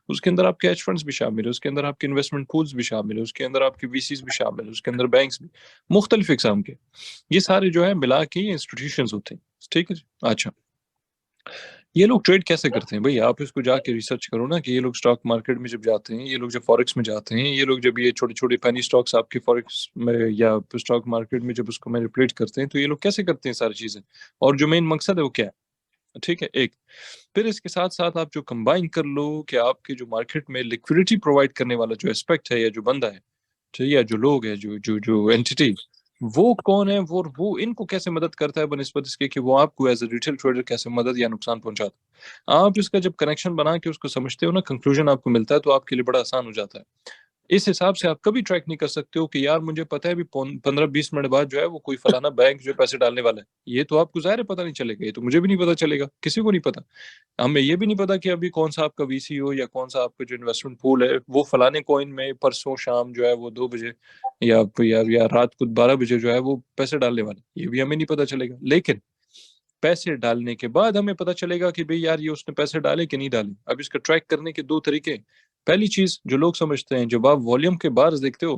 S1: उसके अंदर आपके हेज फंड्स भी शामिल है, उसके अंदर आपके इन्वेस्टमेंट पूल्स भी शामिल है, उसके अंदर आपके वीसीज भी शामिल है, उसके अंदर बैंक्स भी मुख्तलिफ इकसाम के, ये सारे जो है मिला के इंस्टीट्यूशंस होते हैं। ठीक है जी। अच्छा, ये लोग ट्रेड कैसे करते हैं भाई? आप इसको जाके रिसर्च करो ना कि ये लोग स्टॉक मार्केट में जब जाते हैं, ये लोग जब फॉरेक्स में जाते हैं, ये लोग जब ये छोटे छोटे पेनी स्टॉक्स आपके फॉरेक्स में या स्टॉक मार्केट में जब उसको मैनिपुलेट करते हैं, तो ये लोग कैसे करते हैं सारी चीजें, और जो मेन मकसद है वो क्या है। ठीक है, एक फिर इसके साथ साथ आप जो कंबाइन कर लो कि आपके जो मार्केट में लिक्विडिटी प्रोवाइड करने वाला जो एस्पेक्ट है या जो बंदा है, ठीक है, या जो लोग है, जो जो जो एंटिटी, वो कौन है, वो इनको कैसे मदद करता है बनिस्बत इसके कि वो आपको एज ए रिटेल ट्रेडर कैसे मदद या नुकसान पहुंचाता है। आप इसका जब कनेक्शन बना के उसको समझते हो ना, कंक्लूजन आपको मिलता है, तो आपके लिए बड़ा आसान हो जाता है। इस हिसाब से आप कभी ट्रैक नहीं कर सकते हो कि यार मुझे पता है अभी 15-20 मिनट बाद जो है वो कोई फलाना बैंक जो है पैसे डालने वाला है, ये तो आपको जाहिर है पता नहीं चलेगा, ये तो मुझे भी नहीं पता चलेगा, किसी को नहीं पता। हमें ये भी नहीं पता कि अभी कौन सा आपका वीसी हो या कौन सा आपका जो इन्वेस्टमेंट पूल है वो फलाने कॉइन में परसों शाम जो है वो 2 बजे या रात को 12 बजे जो है वो पैसे डालने वाले, ये भी हमें नहीं पता चलेगा। लेकिन पैसे डालने के बाद हमें पता चलेगा कि भाई यार ये उसने पैसे डाले कि नहीं डाले। अब इसका ट्रैक करने के दो तरीके। पहली चीज जो लोग समझते हैं, जब आप वॉल्यूम के बार्स देखते हो,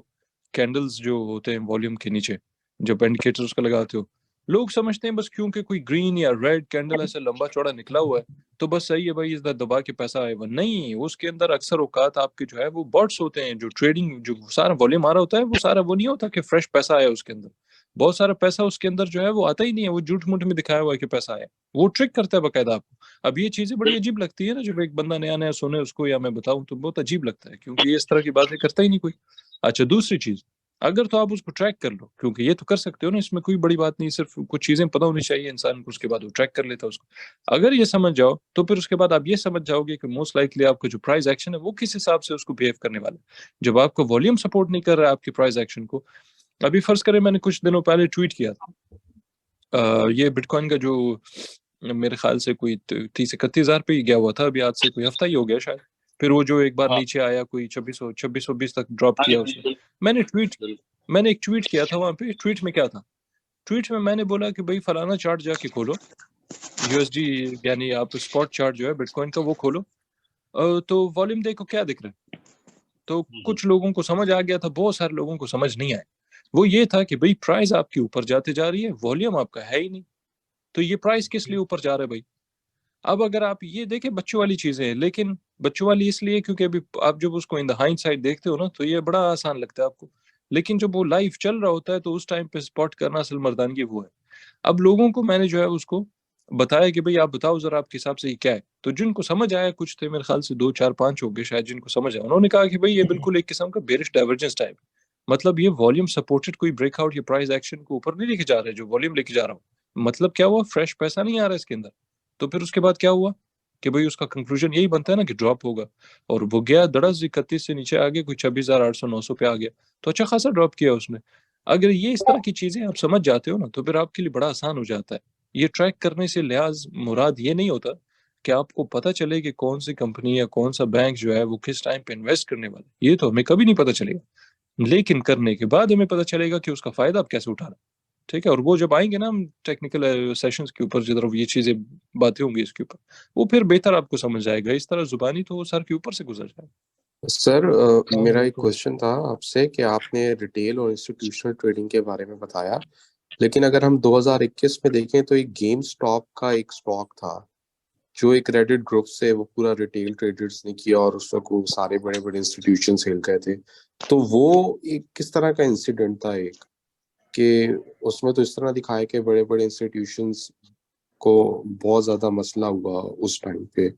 S1: कैंडल्स जो होते हैं वॉल्यूम के नीचे जब इंडिकेटर उसका लगाते हो, लोग समझते हैं बस क्योंकि कोई ग्रीन या रेड कैंडल ऐसे लंबा चौड़ा निकला हुआ है तो बस सही है भाई, इस दबा के पैसा आएगा। नहीं, उसके अंदर अक्सर औकात आपके जो है वो बॉट्स होते हैं, जो ट्रेडिंग जो सारा वॉल्यूम आ रहा होता है वो सारा वो नहीं होता कि फ्रेश पैसा आया उसके अंदर। बहुत सारा पैसा उसके अंदर जो है वो आता ही नहीं है, वो झूठ मूठ में दिखाया हुआ है कि पैसा आया। वो ट्रिक करता है बकायदा आपको। अब ये चीजें बड़ी अजीब लगती है ना, जब एक बंदा नया नया सुने उसको या मैं बताऊं तो बहुत अजीब लगता है, क्योंकि ये इस तरह की बातें करता ही नहीं कोई। अच्छा, दूसरी चीज, अगर तो आप उसको ट्रैक कर लो, क्योंकि ये तो कर सकते हो ना, इसमें कोई बड़ी बात नहीं, सिर्फ कुछ चीजें पता होनी चाहिए इंसान को, उसके बाद वो ट्रैक कर लेता है उसको। अगर ये समझ जाओ तो फिर उसके बाद आप ये समझ जाओगे कि मोस्ट लाइकली आपका जो प्राइस एक्शन है वो किस हिसाब से उसको बिहेव करने वाला है। जब आपका वॉल्यूम सपोर्ट नहीं कर रहा है आपकी प्राइस एक्शन को, अभी फर्ज करें मैंने कुछ दिनों पहले ट्वीट किया था, ये बिटकॉइन का जो मेरे ख्याल से कोई 30-31 हज़ार पे ही गया हुआ था, अभी आज से कोई हफ्ता ही हो गया शायद। फिर वो जो एक बार
S9: हाँ
S1: नीचे आया, कोई 2620 तक ड्रॉप
S9: हाँ जी
S1: किया उसने।
S9: बिल्कुल बिल्कुल।
S1: मैंने एक ट्वीट किया था वहां पे। ट्वीट में क्या था? ट्वीट में मैंने बोला कि भाई फलाना चार्ट जाके खोलो, यूएसडी यानी आप स्पॉट चार्ट जो है बिटकॉइन का वो खोलो, तो वॉल्यूम देखो क्या दिख रहा है। तो कुछ लोगों को समझ आ गया था, बहुत सारे लोगों को समझ नहीं आया। वो ये था कि भाई प्राइस आपकी ऊपर जाते जा रही है, वॉल्यूम आपका है ही नहीं, तो ये प्राइस किस लिए ऊपर जा रहा है भाई? अब अगर आप ये देखें, बच्चों वाली चीजें हैं, लेकिन बच्चों वाली इसलिए क्योंकि अभी आप जब उसको इन द हाइंडसाइट देखते हो ना तो ये बड़ा आसान लगता है आपको, लेकिन जब वो लाइफ चल रहा होता है तो उस टाइम पे स्पॉट करना असल मर्दानगी वो है। अब लोगों को मैंने जो है उसको बताया कि भाई आप बताओ जरा आपके हिसाब से ये क्या है, तो जिनको समझ आया, कुछ थे मेरे ख्याल से 2 4 5 हो गए शायद जिनको समझ आया, उन्होंने कहा कि भाई ये बिल्कुल एक किस्म का बेरिश डाइवर्जेंस टाइप, मतलब ये वॉल्यूम सपोर्टेड कोई ब्रेकआउट या प्राइस एक्शन को ऊपर नहीं लेके जा रहा है जो वॉल्यूम लेके जा रहा हूँ। मतलब क्या हुआ, फ्रेश पैसा नहीं आ रहा है इसके अंदर। तो फिर उसके बाद क्या हुआ कि भाई उसका कंक्लूजन यही बनता है ना कि ड्रॉप होगा, और वो गया धड़स 31 से नीचे आ गया, कोई 26,800-900 पे आ गया, तो अच्छा खासा ड्रॉप किया उसने। अगर ये इस तरह की चीजें आप समझ जाते हो ना तो फिर आपके लिए बड़ा आसान हो जाता है। ये ट्रैक करने से लिहाज मुराद ये नहीं होता कि आपको पता चले कि कौन सी कंपनी या कौन सा बैंक जो है वो किस टाइम पे इन्वेस्ट करने वाला है, ये तो हमें कभी नहीं पता चलेगा, लेकिन करने के बाद हमें पता चलेगा कि उसका फायदा आप कैसे उठा रहे हैं। ठीक है, और वो जब आएंगे ना हम टेक्निकल सेशंस के ऊपर जिधर ये चीजें बातें होंगी इसके ऊपर, वो फिर बेहतर आपको समझ आएगा। इस तरह जुबानी तो वो सर के ऊपर से गुजर जाएगा।
S11: सर मेरा एक क्वेश्चन था आपसे कि आपने रिटेल और इंस्टीट्यूशनल ट्रेडिंग के बारे में बताया, लेकिन अगर हम 2021 में देखें तो एक गेम स्टॉप का एक स्टॉक था जो एक रेडिट ग्रुप से वो पूरा रिटेल ट्रेडर्स ने किया और उसमें को सारे बड़े बड़े इंस्टीट्यूशन हिल गए थे। तो वो एक किस तरह का इंसिडेंट था एक, कि उसमें तो इस तरह दिखाया कि बड़े बड़े इंस्टीट्यूशंस को बहुत ज्यादा मसला हुआ उस टाइम पे।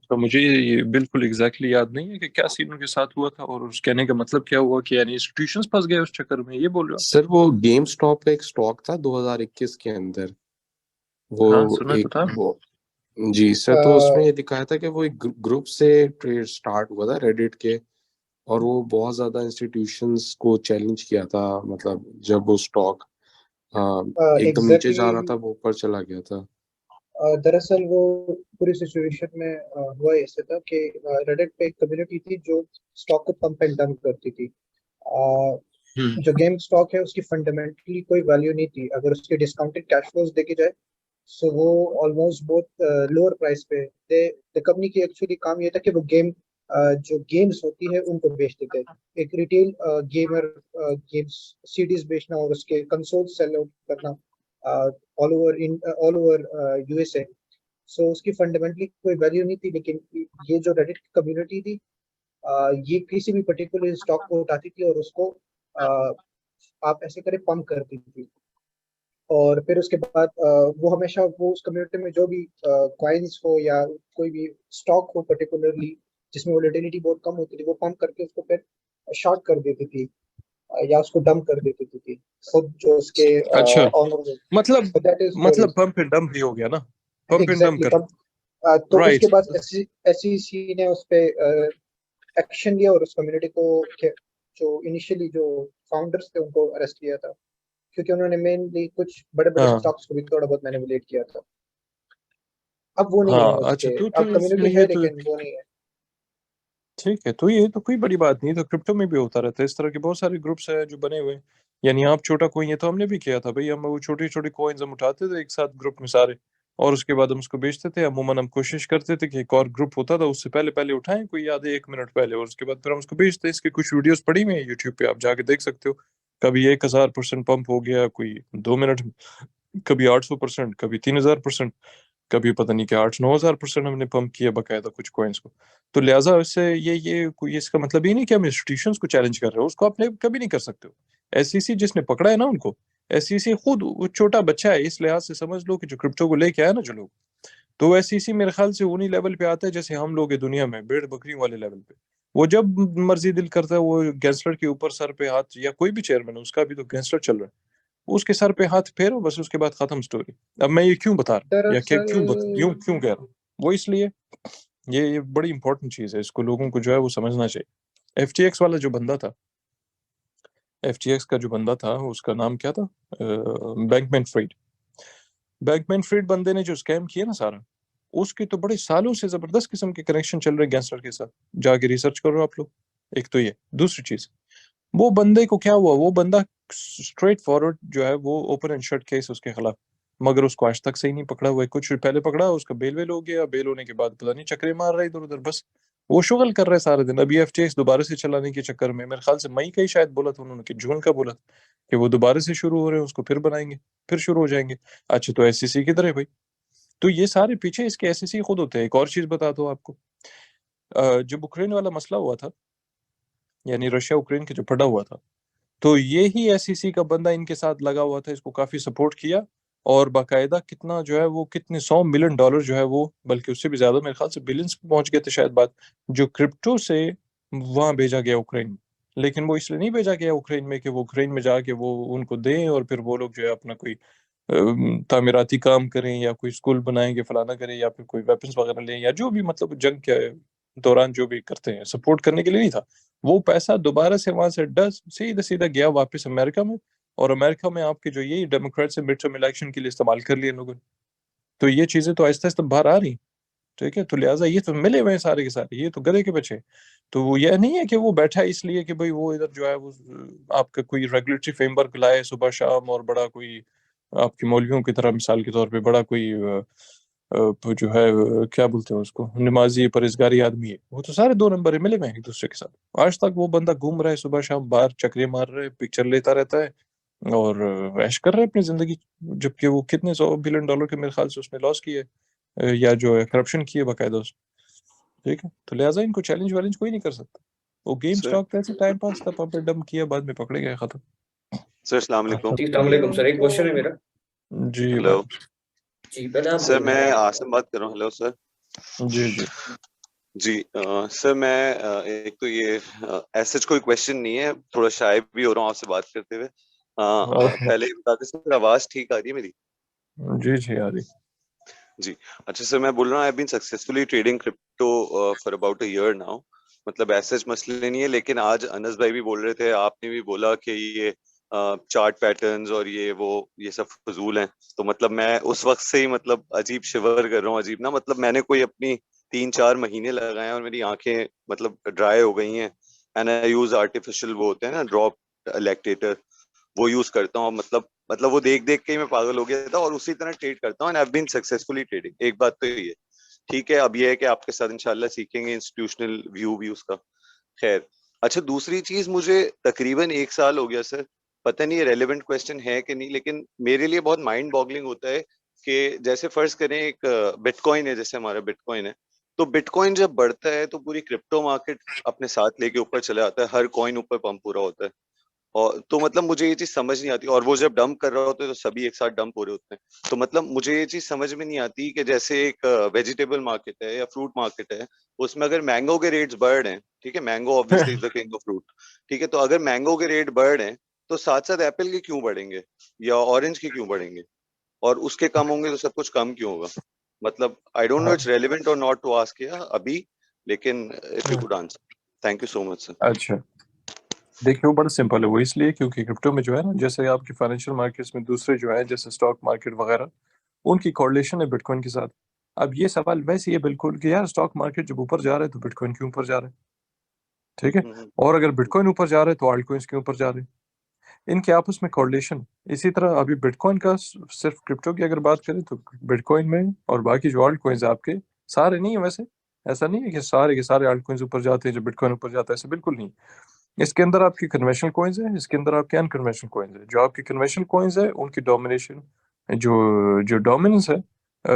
S1: तो मुझे ये बिल्कुल एग्जैक्टली याद नहीं है कि क्या सीन उनके साथ हुआ था, और उस कहने का मतलब क्या हुआ कि यानी इंस्टीट्यूशंस फंस गए उस चक्कर में, ये बोल रहे हो
S11: सर वो गेम स्टॉप का एक स्टॉक था 2021 के अंदर,
S1: आप? हाँ
S11: वो
S1: सुना तो
S11: एक
S1: था।
S11: वो जी सर, तो उसमें ये दिखाया था कि वो एक ग्रुप से ट्रेड स्टार्ट हुआ था रेडिट के, और वो बहुत ज्यादा इंस्टीट्यूशंस को चैलेंज किया था, मतलब जब वो स्टॉक हाँ, एकदम नीचे जा रहा
S12: एग्जैक्टली
S11: था, वो ऊपर चला गया था।
S12: दरअसल वो पूरी सिचुएशन में हुआ ऐसे था कि रेडिट पे एक कम्युनिटी थी जो स्टॉक को पंप एंड डंप करती थी। जो गेम स्टॉक है उसकी फंडामेंटली कोई वैल्यू नहीं थी, अगर उसके डिस्काउंटेड कैश फ्लोज देखे जाए सो वो ऑलमोस्ट बहुत लोअर प्राइस पे थे। द कंपनी की एक्चुअली काम ये था कि वो जो गेम्स होती है उनको बेचते थे। एक रिटेल गेमर गेम्स सीडीज बेचना और उसके कंसोल सेल आउट करना ऑल ओवर यूएसए। सो उसकी फंडामेंटली कोई वैल्यू नहीं थी, लेकिन ये जो रेडिट की कम्युनिटी थी ये किसी भी पर्टिकुलर स्टॉक को उठाती थी और उसको आप ऐसे करें पंप करती थी। और फिर उसके बाद वो हमेशा वो उस कम्युनिटी में जो भी कॉइन्स हो या कोई भी स्टॉक हो पर्टिकुलरली जिसमें वोलेटिलिटी बहुत कम होती थी, वो पंप करके उसको फिर शॉर्ट कर देती थी या उसको डंप कर देती थी खुद जो उसके
S1: अच्छा,
S12: ऑनर।
S1: मतलब
S12: दैट इज
S1: मतलब पंप एंड डंप ही हो गया ना, पंप एंड डंप
S12: एग्जैक्टली।
S1: कर।
S12: तो उसके
S1: राइट।
S12: बाद SEC ने उस पे एक्शन लिया और उस कम्युनिटी को जो इनिशियली जो फाउंडर्स थे उनको अरेस्ट किया था, क्योंकि उन्होंने मेनली कुछ बड़े बड़े
S1: हाँ
S12: स्टॉक्स को भी थोड़ा बहुत मैनिपुलेट किया था। अब वो नहीं है
S1: हाँ, अच्छा,
S12: उसके,
S1: तो
S12: अब कम्युनिटी
S1: ये
S12: है
S1: तो
S12: लेकिन वो नहीं है।
S1: ठीक है, तो ये तो कोई बड़ी बात नहीं, तो क्रिप्टो में भी होता रहता है इस तरह के बहुत सारे ग्रुप्स हैं जो बने हुए हैं। यानी आप छोटा कोइन, ये तो हमने भी किया था भाई, हम वो छोटी छोटी कॉइन्स हम उठाते थे एक साथ ग्रुप में सारे, और उसके बाद हम उसको बेचते थे। अमूमन हम कोशिश करते थे कि एक और ग्रुप होता था उससे पहले पहले उठाएं, कोई आधे 1 मिनट पहले, और उसके बाद फिर हम उसको बेचते। इसके कुछ वीडियोस पड़ी हुई हैं यूट्यूब पे, आप जाके देख सकते हो। कभी 1000% पंप हो गया, कोई 2 मिनट में, कभी 800%, कभी 3000%, कभी पता नहीं क्या 8-9 हजार% हमने पंप किया बकायदा कुछ कॉइन्स को। तो लिहाजा इससे ये कोई, इसका मतलब ये नहीं कि हम इंस्टीट्यूशंस को चैलेंज कर रहे हो, उसको आपने कभी नहीं कर सकते हो। एसईसी जिसने पकड़ा है ना उनको, एसईसी खुद वो छोटा बच्चा है, इस लिहाज से समझ लो कि जो क्रिप्टो को लेके आया ना जो लोग, तो एसईसी मेरे ख्याल से उन्हीं लेवल पे आता है जैसे हम लोग हैं दुनिया में, भेड़ बकरियों वाले लेवल पे। वो जब मर्जी दिल करता है वो गैंगस्टर के ऊपर सर पे हाथ, या कोई भी चेयरमैन, उसका भी तो गैंगस्टर चल रहा है, उसके सर पे हाथ फेरो बस, उसके बाद खत्म स्टोरी। अब मैं ये क्यों बता रहा हूँ या क्या
S12: दरअसल
S1: क्यों कह रहा हूँ, वो इसलिए ये बड़ी इंपॉर्टेंट चीज है, इसको लोगों को जो है वो समझना चाहिए। FTX वाला जो बंदा था, FTX का जो बंदा था उसका नाम क्या था, बैंकमैन फ्रीड। बैंकमैन फ्रीड बंदे ने जो स्कैम किया ना सारा, उसके तो बड़े सालों से जबरदस्त किस्म के कनेक्शन चल रहे गैंगस्टर के साथ, जाके रिसर्च करो आप लोग। एक तो ये, दूसरी चीज, वो बंदे को क्या हुआ, वो बंदा स्ट्रेट फॉरवर्ड जो है वो ओपन एंड शट केस उसके खिलाफ, मगर उसको आज तक सही नहीं पकड़ा हुआ है। कुछ पहले पकड़ा, उसका बेल वेल हो गया, बेल होने के बाद पता नहीं चक्रे मार रहा है इधर उधर, बस वो शुगल कर रहा है सारा दिन। अभी FTX दोबारा से चलाने के चक्कर में, मेरे ख्याल से मई का ही शायद बोला था उन्होंने, कि जून का बोला था कि वो दोबारा से शुरू हो रहे हैं, उसको फिर बनाएंगे, फिर शुरू हो जाएंगे। अच्छा, तो SEC किधर है भाई? तो ये सारे पीछे इसके SEC खुद होते हैं। एक और चीज बता दो आपको, जब यूक्रेन वाला मसला हुआ था, यानी रशिया यूक्रेन के जो पड़ा हुआ था, तो ये ही SEC का बंदा इनके साथ लगा हुआ था, इसको काफी सपोर्ट किया, और बाकायदा कितना जो है वो, कितने $100 मिलियन जो है वो, बल्कि उससे भी ज्यादा मेरे ख्याल से बिलियंस पे पहुंच गए थे शायद बात, जो क्रिप्टो से वहां भेजा गया यूक्रेन में। लेकिन वो इसलिए नहीं भेजा गया यूक्रेन में कि वो यूक्रेन में जाके वो उनको दें और फिर वो लोग जो है अपना कोई तामीराती काम करें, या कोई स्कूल बनाएंगे, फलाना करें, या फिर कोई वेपन्स वगैरह लें, या जो भी मतलब जंग के दौरान जो भी करते हैं, सपोर्ट करने के लिए नहीं था। वो पैसा दोबारा से वहां से डस सीधा सीधा गया वापस अमेरिका में, और अमेरिका में आपके जो यही डेमोक्रेट से मिड टर्म इलेक्शन के लिए इस्तेमाल कर लिए लोगों ने। तो ये चीजें तो आहिस्ता आहिस्ता बाहर आ रही, ठीक है। तो लिहाजा ये तो मिले हुए हैं सारे के सारे, ये तो गधे के बच्चे। तो वो यह नहीं है कि वो बैठा है इसलिए कि भाई वो इधर जो है वो आपका कोई रेगुलेटरी फ्रेमवर्क लाए सुबह शाम, और बड़ा कोई आपके मौलवियों की तरह मिसाल के तौर पे बड़ा कोई तो जो है क्या बोलते हैं उसको, नमाजी परहेजगारी आदमी है। वो तो सारे 2 नंबर मिले हुए हैं एक दूसरे के साथ। आज तक वो बंदा घूम रहा है सुबह शाम बाहर, चक्रे मार रहा है, पिक्चर लेता रहता है, और ऐश कर रहा है अपनी जिंदगी, जबकि वो कितने $100 बिलियन के मेरे ख्याल से उसने लॉस किए, या जो है करप्शन किए बाकायदा उसने, ठीक है। तो लिहाजा इनको चैलेंज वैलेंज कोई नहीं कर सकता। वो गेम
S13: सर
S1: स्टॉक ऐसे टाइम पास था, पंप डंप किया, बाद में पकड़े गए, खत्म।
S13: सर अस्सलाम वालेकुम।
S10: जी अस्सलाम वालेकुम सर, एक क्वेश्चन है मेरा।
S1: जी
S13: हेलो
S10: जी पहले आप
S13: सर, मैं आसिम बात कर रहा हूँ। Hello sir.
S1: जी जी
S13: जी सर, मैं एक तो ये ऐसा कोई क्वेश्चन नहीं है, थोड़ा शाय भी हो रहा हूँ आपसे बात करते हुए। पहले ये बता दें सर, आवाज ठीक आ रही है मेरी?
S1: जी जी आ रही।
S13: जी अच्छा सर, मैं बोल रहा हूँ I been successfully trading crypto for about a year now. मतलब ऐसे मसले नहीं है, लेकिन आज अनस भाई भी बोल रहे थे, आपने भी बोला कि ये चार्ट पैटर्न्स और ये सब फजूल हैं। तो मतलब मैं उस वक्त से ही मतलब अजीब शिवर कर रहा हूँ, अजीब ना, मतलब मैंने कोई अपनी 3-4 महीने लगाए हैं और मेरी आंखें मतलब ड्राई हो गई हैं। एंड आई यूज आर्टिफिशियल वो होते हैं ना ड्रॉप लैक्टेटर, वो यूज करता हूँ। मतलब वो देख देख के ही मैं पागल हो गया था और उसी तरह ट्रेड करता हूँ and I have been successfully trading. एक बात तो ये है, ठीक है। अब ये है कि आपके साथ इंशाल्लाह सीखेंगे इंस्टीट्यूशनल व्यू भी उसका। खैर, अच्छा दूसरी चीज, मुझे तकरीबन 1 साल हो गया सर, पता नहीं ये रेलेवेंट क्वेश्चन है कि नहीं, लेकिन मेरे लिए बहुत माइंड बॉगलिंग होता है कि जैसे फर्ज करें एक बिटकॉइन है, जैसे हमारा बिटकॉइन है, तो बिटकॉइन जब बढ़ता है तो पूरी क्रिप्टो मार्केट अपने साथ लेके ऊपर चला आता है, हर कॉइन ऊपर पंप पूरा होता है। और तो मतलब मुझे ये चीज समझ नहीं आती, और वो जब डंप कर रहा होता है तो सभी एक साथ डंप हो रहे होते हैं। तो मतलब मुझे ये चीज समझ में नहीं आती कि जैसे एक वेजिटेबल मार्केट है या फ्रूट मार्केट है, उसमें अगर मैंगो के रेट्स बढ़ रहे हैं, ठीक है, mango obviously is the king of fruit, ठीक है, तो अगर मैंगो के रेट बढ़ रहे हैं तो साथ साथ एप्पल के क्यों बढ़ेंगे या ऑरेंज के क्यों बढ़ेंगे, और उसके कम होंगे तो सब कुछ कम क्यों होगा? मतलब I don't know it's relevant और नॉट टू आस्क अभी, लेकिन if you could answer. Thank you so much sir.
S1: अच्छा देखिए, वो बड़ा सिंपल है। वो इसलिए क्योंकि क्रिप्टो में जो है ना, जैसे आपकी फाइनेंशियल मार्केट्स में दूसरे जो है जैसे स्टॉक मार्केट वगैरह, उनकी कोरिलेशन है बिटकॉइन के साथ। अब ये सवाल वैसे ही है बिल्कुल कि यार स्टॉक मार्केट जब ऊपर जा रहा है तो बिटकॉइन क्यों ऊपर जा रहा है, ठीक है, और अगर बिटकॉइन ऊपर जा रहा है तो ऑल्ट कॉइन्स क्यों ऊपर जा रहे हैं, इनके आपस में कोरिलेशन। इसी तरह अभी बिटकॉइन का सिर्फ क्रिप्टो की अगर बात करें तो बिटकॉइन में और बाकी जो ऑल्ट कॉइन्स आपके सारे नहीं है वैसे, ऐसा नहीं है कि सारे के सारे ऑल्ट कॉइन्स ऊपर जाते हैं जब बिटकॉइन ऊपर जाता है, ऐसा बिल्कुल नहीं। इसके अंदर आपकी कन्वेंशनल कॉइन्स है, इसके अंदर आपके अनकन्वेंशनल कॉइन्स है। जो आपकी कन्वेंशनल कॉइन्स है उनकी डोमिनेशन, जो जो डोमिनेंस है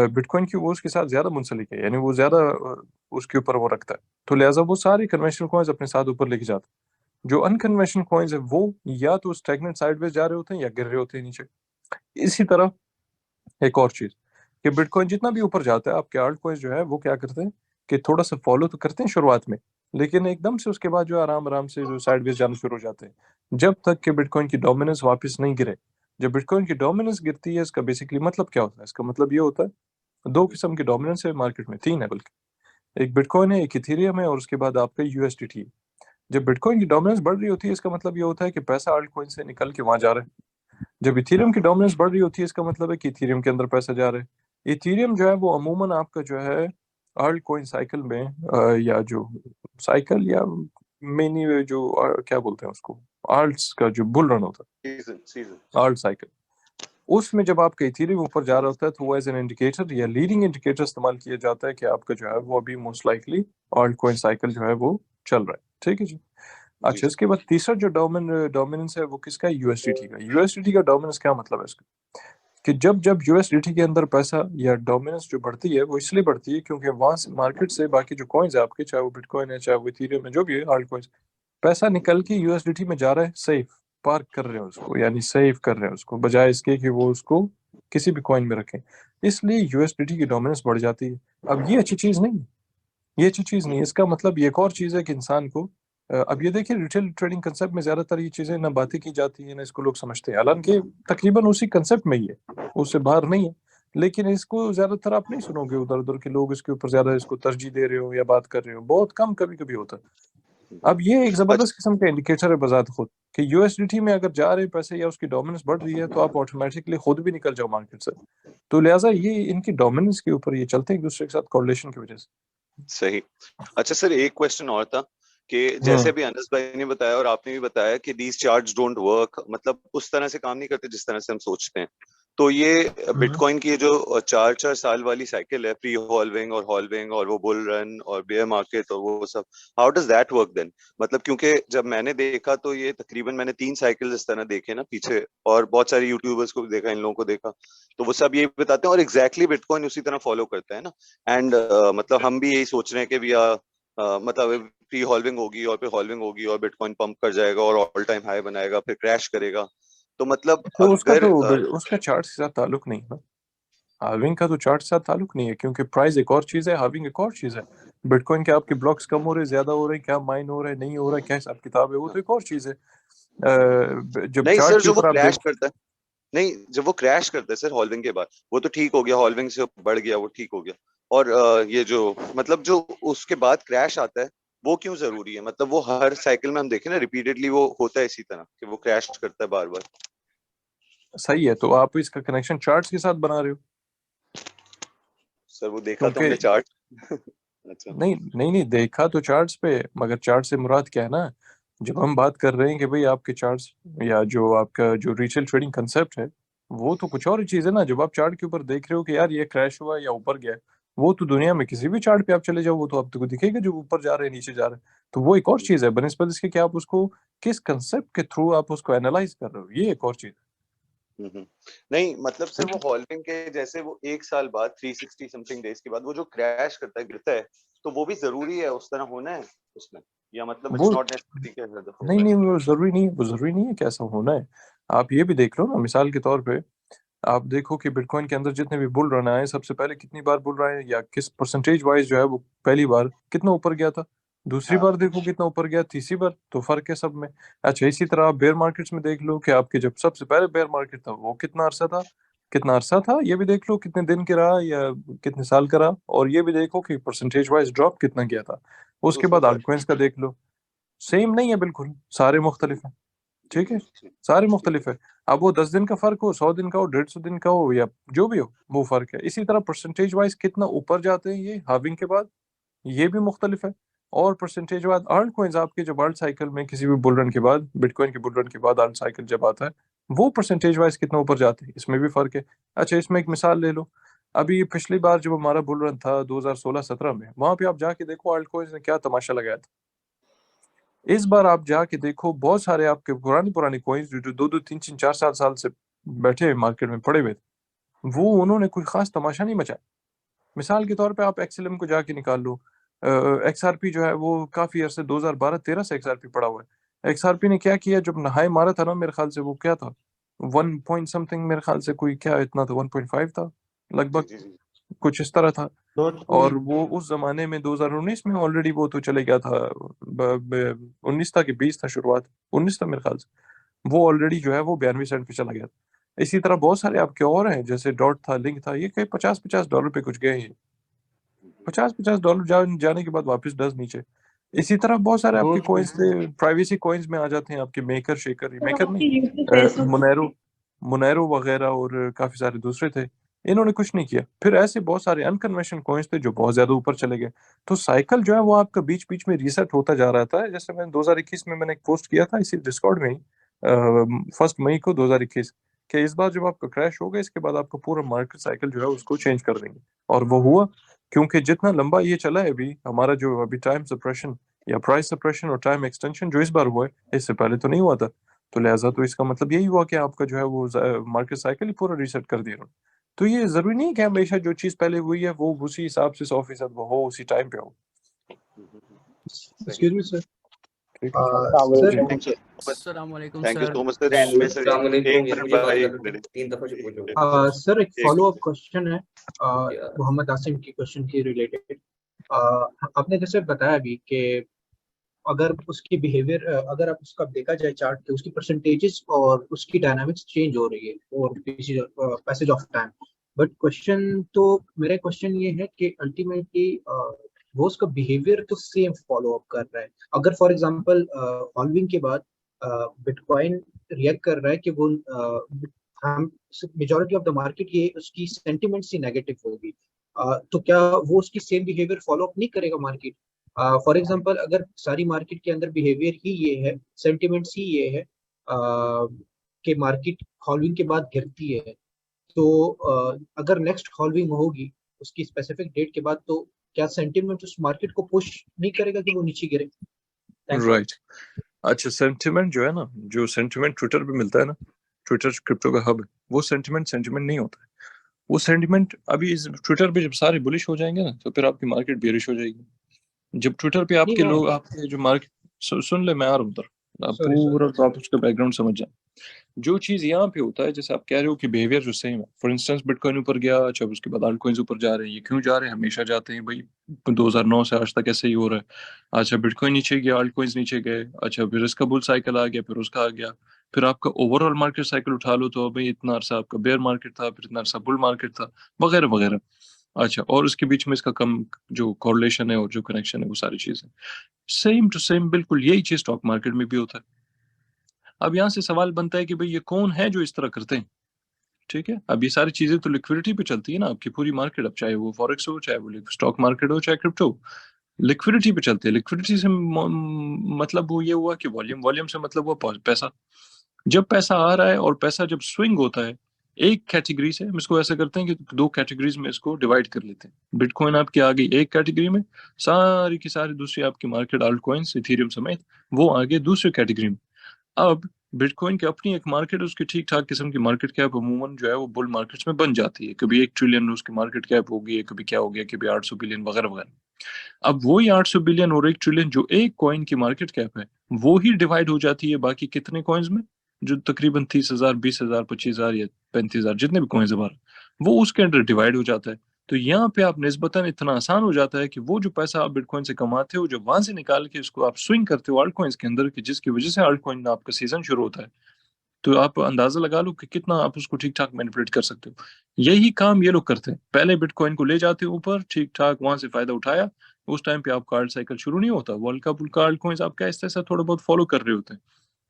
S1: बिटकॉइन की, वो उसके साथ ज्यादा मुंसलिक है, यानी वो ज्यादा उसके ऊपर वो रखता है, तो लिहाजा वो सारी कन्वेंशनल कॉइन्स अपने साथ ऊपर लेके जाता है। जो अनकन्वेंशनल कॉइन्स है वो या तो स्टैग्नेंट साइडवेज जा रहे होते हैं या गिर रहे होते हैं नीचे। इसी तरह एक और चीज कि बिटकॉइन जितना भी ऊपर जाता है, आपके आल्ट कॉइन्स जो है वो क्या करते हैं कि थोड़ा सा फॉलो तो करते हैं शुरुआत में, लेकिन एकदम से उसके बाद जो आराम आराम से जो साइडवेज जाना शुरू हो जाते हैं, जब तक कि बिटकॉइन की डोमिनेंस वापस नहीं गिरे। जब बिटकॉइन की डोमिनेंस गिरती है, इसका बेसिकली मतलब क्या होता है? इसका मतलब ये होता है दो किस्म की डोमिनेंस है मार्केट में, तीन है बल्कि। एक बिटकॉइन है, एक इथेरियम है, और उसके बाद आपका यूएसडीटी है। जब बिटकॉइन की डोमिनेंस बढ़ रही होती है, इसका मतलब ये होता है कि पैसा आल्ट कॉइन से निकल के वहां जा रहा है। जब इथेरियम की डोमिनेंस बढ़ रही होती है, इसका मतलब है कि इथेरियम के अंदर पैसा जा रहा है। इथेरियम जो है वो अमूमन आपका जो है आल्ट कॉइन साइकिल में या जो साइकिल या मिनी जो क्या बोलते हैं उसको, आल्ट्स का जो बुल रन होता
S13: सीजन
S1: है, आल्ट साइकिल, उसमें जब आपका इथेरियम ऊपर जा रहा होता है तो वो एज एन इंडिकेटर या लीडिंग इंडिकेटर इस्तेमाल किया जाता है कि आपका जो है वो अभी most likely alt coin cycle जो है वो चल रहा है, ठीक है जी। अच्छा, इसके बाद तीसरा जो डोमिनेंस है वो किसका है? यूएसडीटी का। यूएसडीटी का डोमिनेंस क्या मतलब है इसका? कि जब जब यूएसडीटी के अंदर पैसा या डोमिनेंस जो बढ़ती है वो इसलिए बढ़ती है क्योंकि वहां से मार्केट से बाकी जो कॉइन्स है आपके, चाहे वो बिटकॉइन है चाहे वो इथेरियम है, जो भी है आल्ट कॉइन्स, पैसा निकल के यूएसडीटी में जा रहा है, सेफ पार्क कर रहे हैं उसको, यानी सेव कर रहे हैं उसको, बजाय इसके कि वो उसको किसी भी कॉइन में रखें। इसलिए यूएसडीटी की डोमिनेंस बढ़ जाती है। अब ये अच्छी चीज नहीं है, ये अच्छी चीज नहीं है। इसका मतलब ये एक और चीज है कि इंसान को अब ये देखिए रिटेल ट्रेडिंग कंसेप्ट में ज्यादातर ये चीजें ना बातें की जाती है ना इसको लोग समझते हैं, हालांकि तकरीबन उसी कंसेप्ट में ही है, उससे बाहर नहीं है, लेकिन इसको ज्यादातर आप नहीं सुनोगे उधर उधर के लोग इसके ऊपर ज्यादा इसको तरजीह दे रहे हो या बात कर रहे हो, बहुत कम कभी कभी होता है। अब ये एक जबरदस्त किस्म का इंडिकेटर है बजात खुद कि यूएसडीटी में अगर जा रहे पैसे या उसकी डोमिनेंस बढ़ रही है तो आप ऑटोमेटिकली खुद भी निकल जाओ मार्केट से। तो लिहाजा ये इनकी डोमिनेंस के ऊपर ये चलते हैं एक दूसरे के साथ कोरिलेशन की वजह से।
S13: सही। अच्छा सर, एक क्वेश्चन और था कि जैसे अभी अनस भाई ने बताया और आपने भी बताया कि दीज चार्ट्स डोंट वर्क, मतलब उस तरह से काम नहीं करते जिस तरह से हम सोचते हैं। तो ये बिटकॉइन की जो 4-4 साल वाली साइकिल है, प्री हॉल्विंग और वो बुल रन और बेयर मार्केट और वो सब, how does that work then? मतलब क्योंकि जब मैंने देखा तो ये तकरीबन मैंने 3 साइकिल इस तरह देखे ना पीछे, और बहुत सारे यूट्यूबर्स को भी देखा, इन लोगों को देखा, तो वो सब ये बताते हैं और एग्जैक्टली बिटकॉइन उसी तरह फॉलो करता है ना। एंड मतलब हम भी यही सोच रहे हैं कि भी मतलब प्री हॉल्विंग होगी और फिर हॉल्विंग होगी और बिटकॉइन पंप कर जाएगा और ऑल टाइम हाई बनाएगा, फिर क्रैश करेगा। तो मतलब
S1: तो उसका
S13: अगर
S1: तो उसका चार्ट के साथ ताल्लुक नहीं है ना, हार्विंग का तो चार्ट के साथ ताल्लुक नहीं है, क्योंकि प्राइस एक और चीज है, हार्विंग एक और चीज है। बिटकॉइन के आपके ब्लॉक्स कम हो रहे, ज्यादा हो रहे, क्या माइन हो रहा है, नहीं हो रहा है, क्या हिसाब किताब है, वो तो एक और चीज है। जब
S13: नहीं
S1: चार्ट
S13: सर,
S1: के
S13: जो वो
S1: ऊपर आप
S13: क्रैश
S1: देख,
S13: करता है, नहीं जब वो क्रैश करता है सर हॉल्विंग के बाद, वो तो ठीक हो गया, हॉल्विंग से बढ़ गया, वो ठीक हो गया। और ये जो मतलब जो उसके बाद क्रैश आता है, वो क्यों जरूरी है? मतलब वो हर साइकिल में हम देखें ना, रिपीटेडली वो होता है इसी तरह कि वो क्रैश करता है बार बार।
S1: सही है, तो आप इसका कनेक्शन चार्ट्स के साथ बना रहे हो।
S13: सर वो देखा तो
S1: क्योंकि
S13: हमने चार्ट अच्छा
S1: नहीं नहीं नहीं, देखा तो चार्ट्स पे, मगर चार्ट से मुराद क्या है ना, जब हम बात कर रहे हैं कि भाई आपके चार्ट्स या जो आपका जो रिटेल ट्रेडिंग कंसेप्ट है, वो तो कुछ और ही चीज है ना। जब आप चार्ट के ऊपर देख रहे हो कि यार ये क्रैश हुआ या ऊपर गया, वो तो दुनिया में किसी भी चार्ट पे आप चले जाओ, वो तो आपको दिखेगा जो ऊपर जा रहे हैं नीचे जा रहे हैं। तो वो एक और चीज है बनिस्बत इसके कि आप उसको किस कंसेप्ट के थ्रू आप उसको एनालाइज कर रहे हो, ये एक और चीज
S13: नहीं मतलब सिर्फ वो हॉल्टिंग के जैसे वो एक साल बाद 360 समथिंग डेज के बाद वो जो क्रैश करता है, गिरता है, तो वो भी जरूरी है उस तरह होना है उसमें, या मतलब
S1: वो
S13: इट्स नॉट नेसेसरी कि ऐसा हो?
S1: नहीं नहीं, वो जरूरी नहीं है, वो जरूरी नहीं है कि ऐसा होना है। आप ये भी देख लो ना, मिसाल के तौर पे आप देखो कि बिटकॉइन के अंदर जितने भी बुल रन आए, सबसे पहले कितनी बार बुल रहा है या किस परसेंटेज वाइज जो है वो पहली बार कितना ऊपर गया था, दूसरी
S13: हाँ
S1: बार देखो कितना ऊपर गया, तीसरी बार, तो फर्क है सब में। अच्छा, इसी तरह आप बेयर मार्केट्स में देख लो कि आपके जब सबसे पहले बेयर मार्केट था वो कितना अरसा था, ये भी देख लो कितने दिन के रहा या कितने साल का रहा, और ये भी देखो कि परसेंटेज वाइज ड्रॉप कितना गया था।
S13: तो
S1: उसके
S13: उसमें
S1: बाद
S13: फर्क
S1: आल्टकॉइंस का देख लो, सेम नहीं है बिल्कुल, सारे मुख्तलिफ हैं। ठीक है, सारे मुख्तलिफ है। अब वो 10 दिन का फर्क हो, 100 दिन का हो, 150 दिन का हो, या जो भी हो, वो फर्क है। इसी तरह परसेंटेज वाइज कितना ऊपर जाते हैं ये हाविंग के बाद, ये भी मुख्तलिफ है। और परसेंटेज वाइज अर्न कॉइन्स आपके जब अर्न साइकिल में किसी भी बुल रन के बाद, बिटकॉइन के बुल रन के बाद अर्न साइकिल जब आता है, वो परसेंटेज वाइज कितना ऊपर जाते हैं, इसमें भी फर्क है। अच्छा, इसमें एक मिसाल ले लो, अभी पिछली बार जब हमारा बुल रन था 2016-17 में, वहां पे आप जाके देखो अल्ट कॉइन्स ने क्या तमाशा लगाया था। इस बार आप जाके देखो बहुत सारे आपके पुरानी पुरानी कॉइन्स जो 2-2 3-3 4-7 साल से बैठे हुए मार्केट में पड़े हुए थे, वो उन्होंने कोई खास तमाशा नहीं मचाया। मिसाल के तौर पे आप एक्सएलएम को जाके निकाल लो, एक्सआरपी जो है वो काफी अरसे 2012-13 से एक्सआरपी पड़ा हुआ है। एक्सआरपी ने क्या किया, जब नहाए मारा था ना, मेरे ख्याल से वो क्या था, 1 पॉइंट समथिंग, मेरे ख्याल से कोई क्या इतना था, 1.5 था
S13: जी
S1: लगभग,
S13: जी जी
S1: कुछ इस तरह था।
S6: दो
S1: और वो उस जमाने में 2019 में ऑलरेडी वो तो चले गया था, 19 था कि 20 था, शुरुआत 19 था मेरे ख्याल से, वो ऑलरेडी जो है वो 92 सेंट पे चला गया था। इसी तरह बहुत सारे आपके और हैं, जैसे डॉट था, लिंक था, ये कहीं $50-50 पे कुछ गए हैं, $50-50 जाने के बाद वापस 10 नीचे। इसी तरह बहुत सारे आपके
S6: दोस्त
S1: कॉइन्स थे, प्राइवेसी कॉइन्स में आ जाते हैं आपके, मेकर शेकर, मेकर
S14: आपकी
S1: नहीं,
S14: यूट्यूब फेसबुक
S1: मोनेरो, मोनेरो वगैरह, और काफी सारे दूसरे थे। इन्होंने कुछ नहीं किया। फिर ऐसे बहुत सारे अनकन्वेंशनल कॉइन्स थे जो बहुत ज्यादा ऊपर चले गए। तो साइकिल जो है वो आपका बीच बीच में रीसेट होता जा रहा था। जैसे मैंने 2021 में मैंने एक पोस्ट किया था इसी डिस्कॉर्ड में ही, 1 मई को 2021, कि इस बार जब आपका क्रैश होगा, इसके बाद आपका पूरा मार्केट साइकिल जो है उसको चेंज कर देंगे। और वो हुआ, क्योंकि जितना लंबा ये चला है अभी हमारा जो अभी टाइम सप्रेशन या प्राइस सप्रेशन और टाइम एक्सटेंशन जो इस बार हुआ है, इससे पहले तो नहीं हुआ था। तो लिहाजा तो इसका मतलब यही हुआ कि आपका जो है वो मार्केट साइकिल ही पूरा रीसेट कर दिया उन्होंने। तो ये जरूरी नहीं है कि हमेशा जो चीज पहले हुई है वो उसी हिसाब से 100% वो हो, उसी टाइम पे हो।
S12: एक्सक्यूज मी सर,
S1: ठीक है
S12: सर
S15: अस्सलामुअलैकुम
S13: thank you
S15: sir.
S13: So much sir. इसमें सर
S10: अस्सलाम वालेकुम,
S13: एक
S10: ये
S13: मिनट
S10: मुझे बात
S13: भाई, एक
S10: करने
S13: मिनट,
S10: 3 दफा जो पूछो।
S12: सर एक
S13: एक
S12: फॉलो अप
S13: मिनट।
S12: क्वेश्चन है मोहम्मद आसिम की क्वेश्चन की रिलेटेड। आपने जैसे बताया अभी कि अगर उसकी बिहेवियर, अगर आप उसका देखा जाए चार्ट के, उसकी परसेंटेजेस और उसकी डायनामिक्स चेंज हो रही है और passage of time. But question तो, मेरा क्वेश्चन ये है कि अल्टीमेटली वो उसका बिहेवियर तो सेम फॉलो अप कर रहा है। अगर फॉर एग्जांपल हॉल्विंग के बाद बिटकॉइन रिएक्ट कर रहा है कि वो हम मेजॉरिटी ऑफ द मार्केट ये उसकी सेंटिमेंट सी नेगेटिव होगी, तो क्या वो उसकी सेम बिहेवियर फॉलो अप नहीं करेगा मार्केट? फॉर एग्जांपल अगर सारी मार्केट के अंदर बिहेवियर ही ये है, सेंटिमेंट्स ही ये है कि मार्केट हॉल्विंग के बाद गिरती है, तो अगर नेक्स्ट हॉल्विंग होगी उसकी स्पेसिफिक डेट के बाद, तो क्या सेंटिमेंट उस मार्केट को पुश नहीं करेगा कि वो नीचे गिरे?
S1: राइट। अच्छा, सेंटिमेंट जो है ना, जो सेंटिमेंट ट्विटर पे मिलता है ना, ट्विटर क्रिप्टो का हब है, वो सेंटिमेंट नहीं होता है। वो सेंटिमेंट अभी इस ट्विटर पे जब सारे बुलिश हो जाएंगे ना, तो फिर आपकी मार्केट बेरिश हो जाएगी। जब ट्विटर पे
S12: नहीं
S1: आपके
S12: मैं,
S1: लोग, आपके जो मार्केट, सुन ले, मैं आ रहा हूँ उधर, आप
S12: सॉरी
S1: पूरा तो आप उसका बैकग्राउंड समझ जाए। जो चीज यहाँ पे होता है, जैसे आप कह रहे हो कि बिहेवियर जो सेम है, फॉर इंस्टेंस बिटकॉइन ऊपर गया, अच्छा उसके बाद आल्ट कॉइन्स ऊपर जा रहे हैं, ये क्यों जा रहे हैं? हमेशा जाते हैं भाई, 2009 से आज तक ऐसे ही हो रहा है। अच्छा, बिटकॉइन नीचे गया, आल्ट कॉइन्स नीचे गए, अच्छा फिर इसका बुल साइकिल आ गया, फिर उसका आ गया, फिर आपका ओवरऑल मार्केट साइकिल उठा लो तो भाई इतना अरसा आपका बेयर मार्केट था, फिर इतना अरसा बुल मार्केट था, वगैरह वगैरह। अच्छा, और उसके बीच में इसका कम जो कोरिलेशन है और जो कनेक्शन है वो सारी चीजें सेम टू सेम, बिल्कुल यही चीज स्टॉक मार्केट में भी होता है। अब यहाँ से सवाल बनता है कि भाई ये कौन है जो इस तरह करते हैं, ठीक है। अब ये सारी चीजें तो लिक्विडिटी पे चलती है ना, आपकी पूरी मार्केट, अब चाहे वो फॉरेक्स हो, चाहे वो स्टॉक मार्केट हो, चाहे क्रिप्टो, लिक्विडिटी पे चलती है। लिक्विडिटी से मतलब वो ये हुआ कि वॉल्यूम, वॉल्यूम से मतलब हुआ पैसा। जब पैसा आ रहा है और पैसा जब स्विंग होता है एक कैटेगरी से, हम इसको ऐसा करते हैं कि दो कैटेगरीज में इसको डिवाइड कर लेते हैं। बिटकॉइन आपकी आ गई एक कैटेगरी में, सारी की सारी दूसरी आपकी मार्केट आल्ट कॉइन्स इथेरियम समेत वो आ गए दूसरी कैटेगरी में। अब बिटकॉइन की अपनी एक मार्केट है, उसकी ठीक ठाक किस्म की मार्केट कैप अमूमन जो है वो बुल मार्केट्स में बन जाती है। कभी 1 ट्रिलियन उसकी मार्केट कैप होगी, कभी क्या हो गया, कभी 800 बिलियन वगैरह वगैरह। अब वही 800 बिलियन और 1 ट्रिलियन जो एक कॉइन की मार्केट कैप है वो ही डिवाइड हो जाती है बाकी कितने कॉइन्स में, जो तकरीबन 30,000, 20,000, 25,000 या 35,000 जितने भी कॉइन्स है वो उसके अंदर डिवाइड हो जाता है। तो यहाँ पे आप निस्बतन इतना आसान हो जाता है कि वो जो पैसा आप बिटकॉइन से कमाते हो, जब वहां से निकाल के उसको आप स्विंग करते हो आल्ट कॉइन्स के अंदर, कि जिसकी वजह से आल्ट कॉइन आपका सीजन शुरू होता है, तो आप अंदाजा लगा लो कि कितना आप उसको ठीक ठाक मैनिपुलेट कर सकते हो। यही काम ये लोग करते हैं, पहले बिटकॉइन को ले जाते हैं ऊपर, ठीक ठाक वहां से फायदा उठाया, उस टाइम पे आपका आल्ट साइकिल शुरू नहीं होता, वल्का पुल्का आल्ट कॉइन्स आपका ऐसा ऐसा थोड़ा बहुत फॉलो कर रहे होते हैं।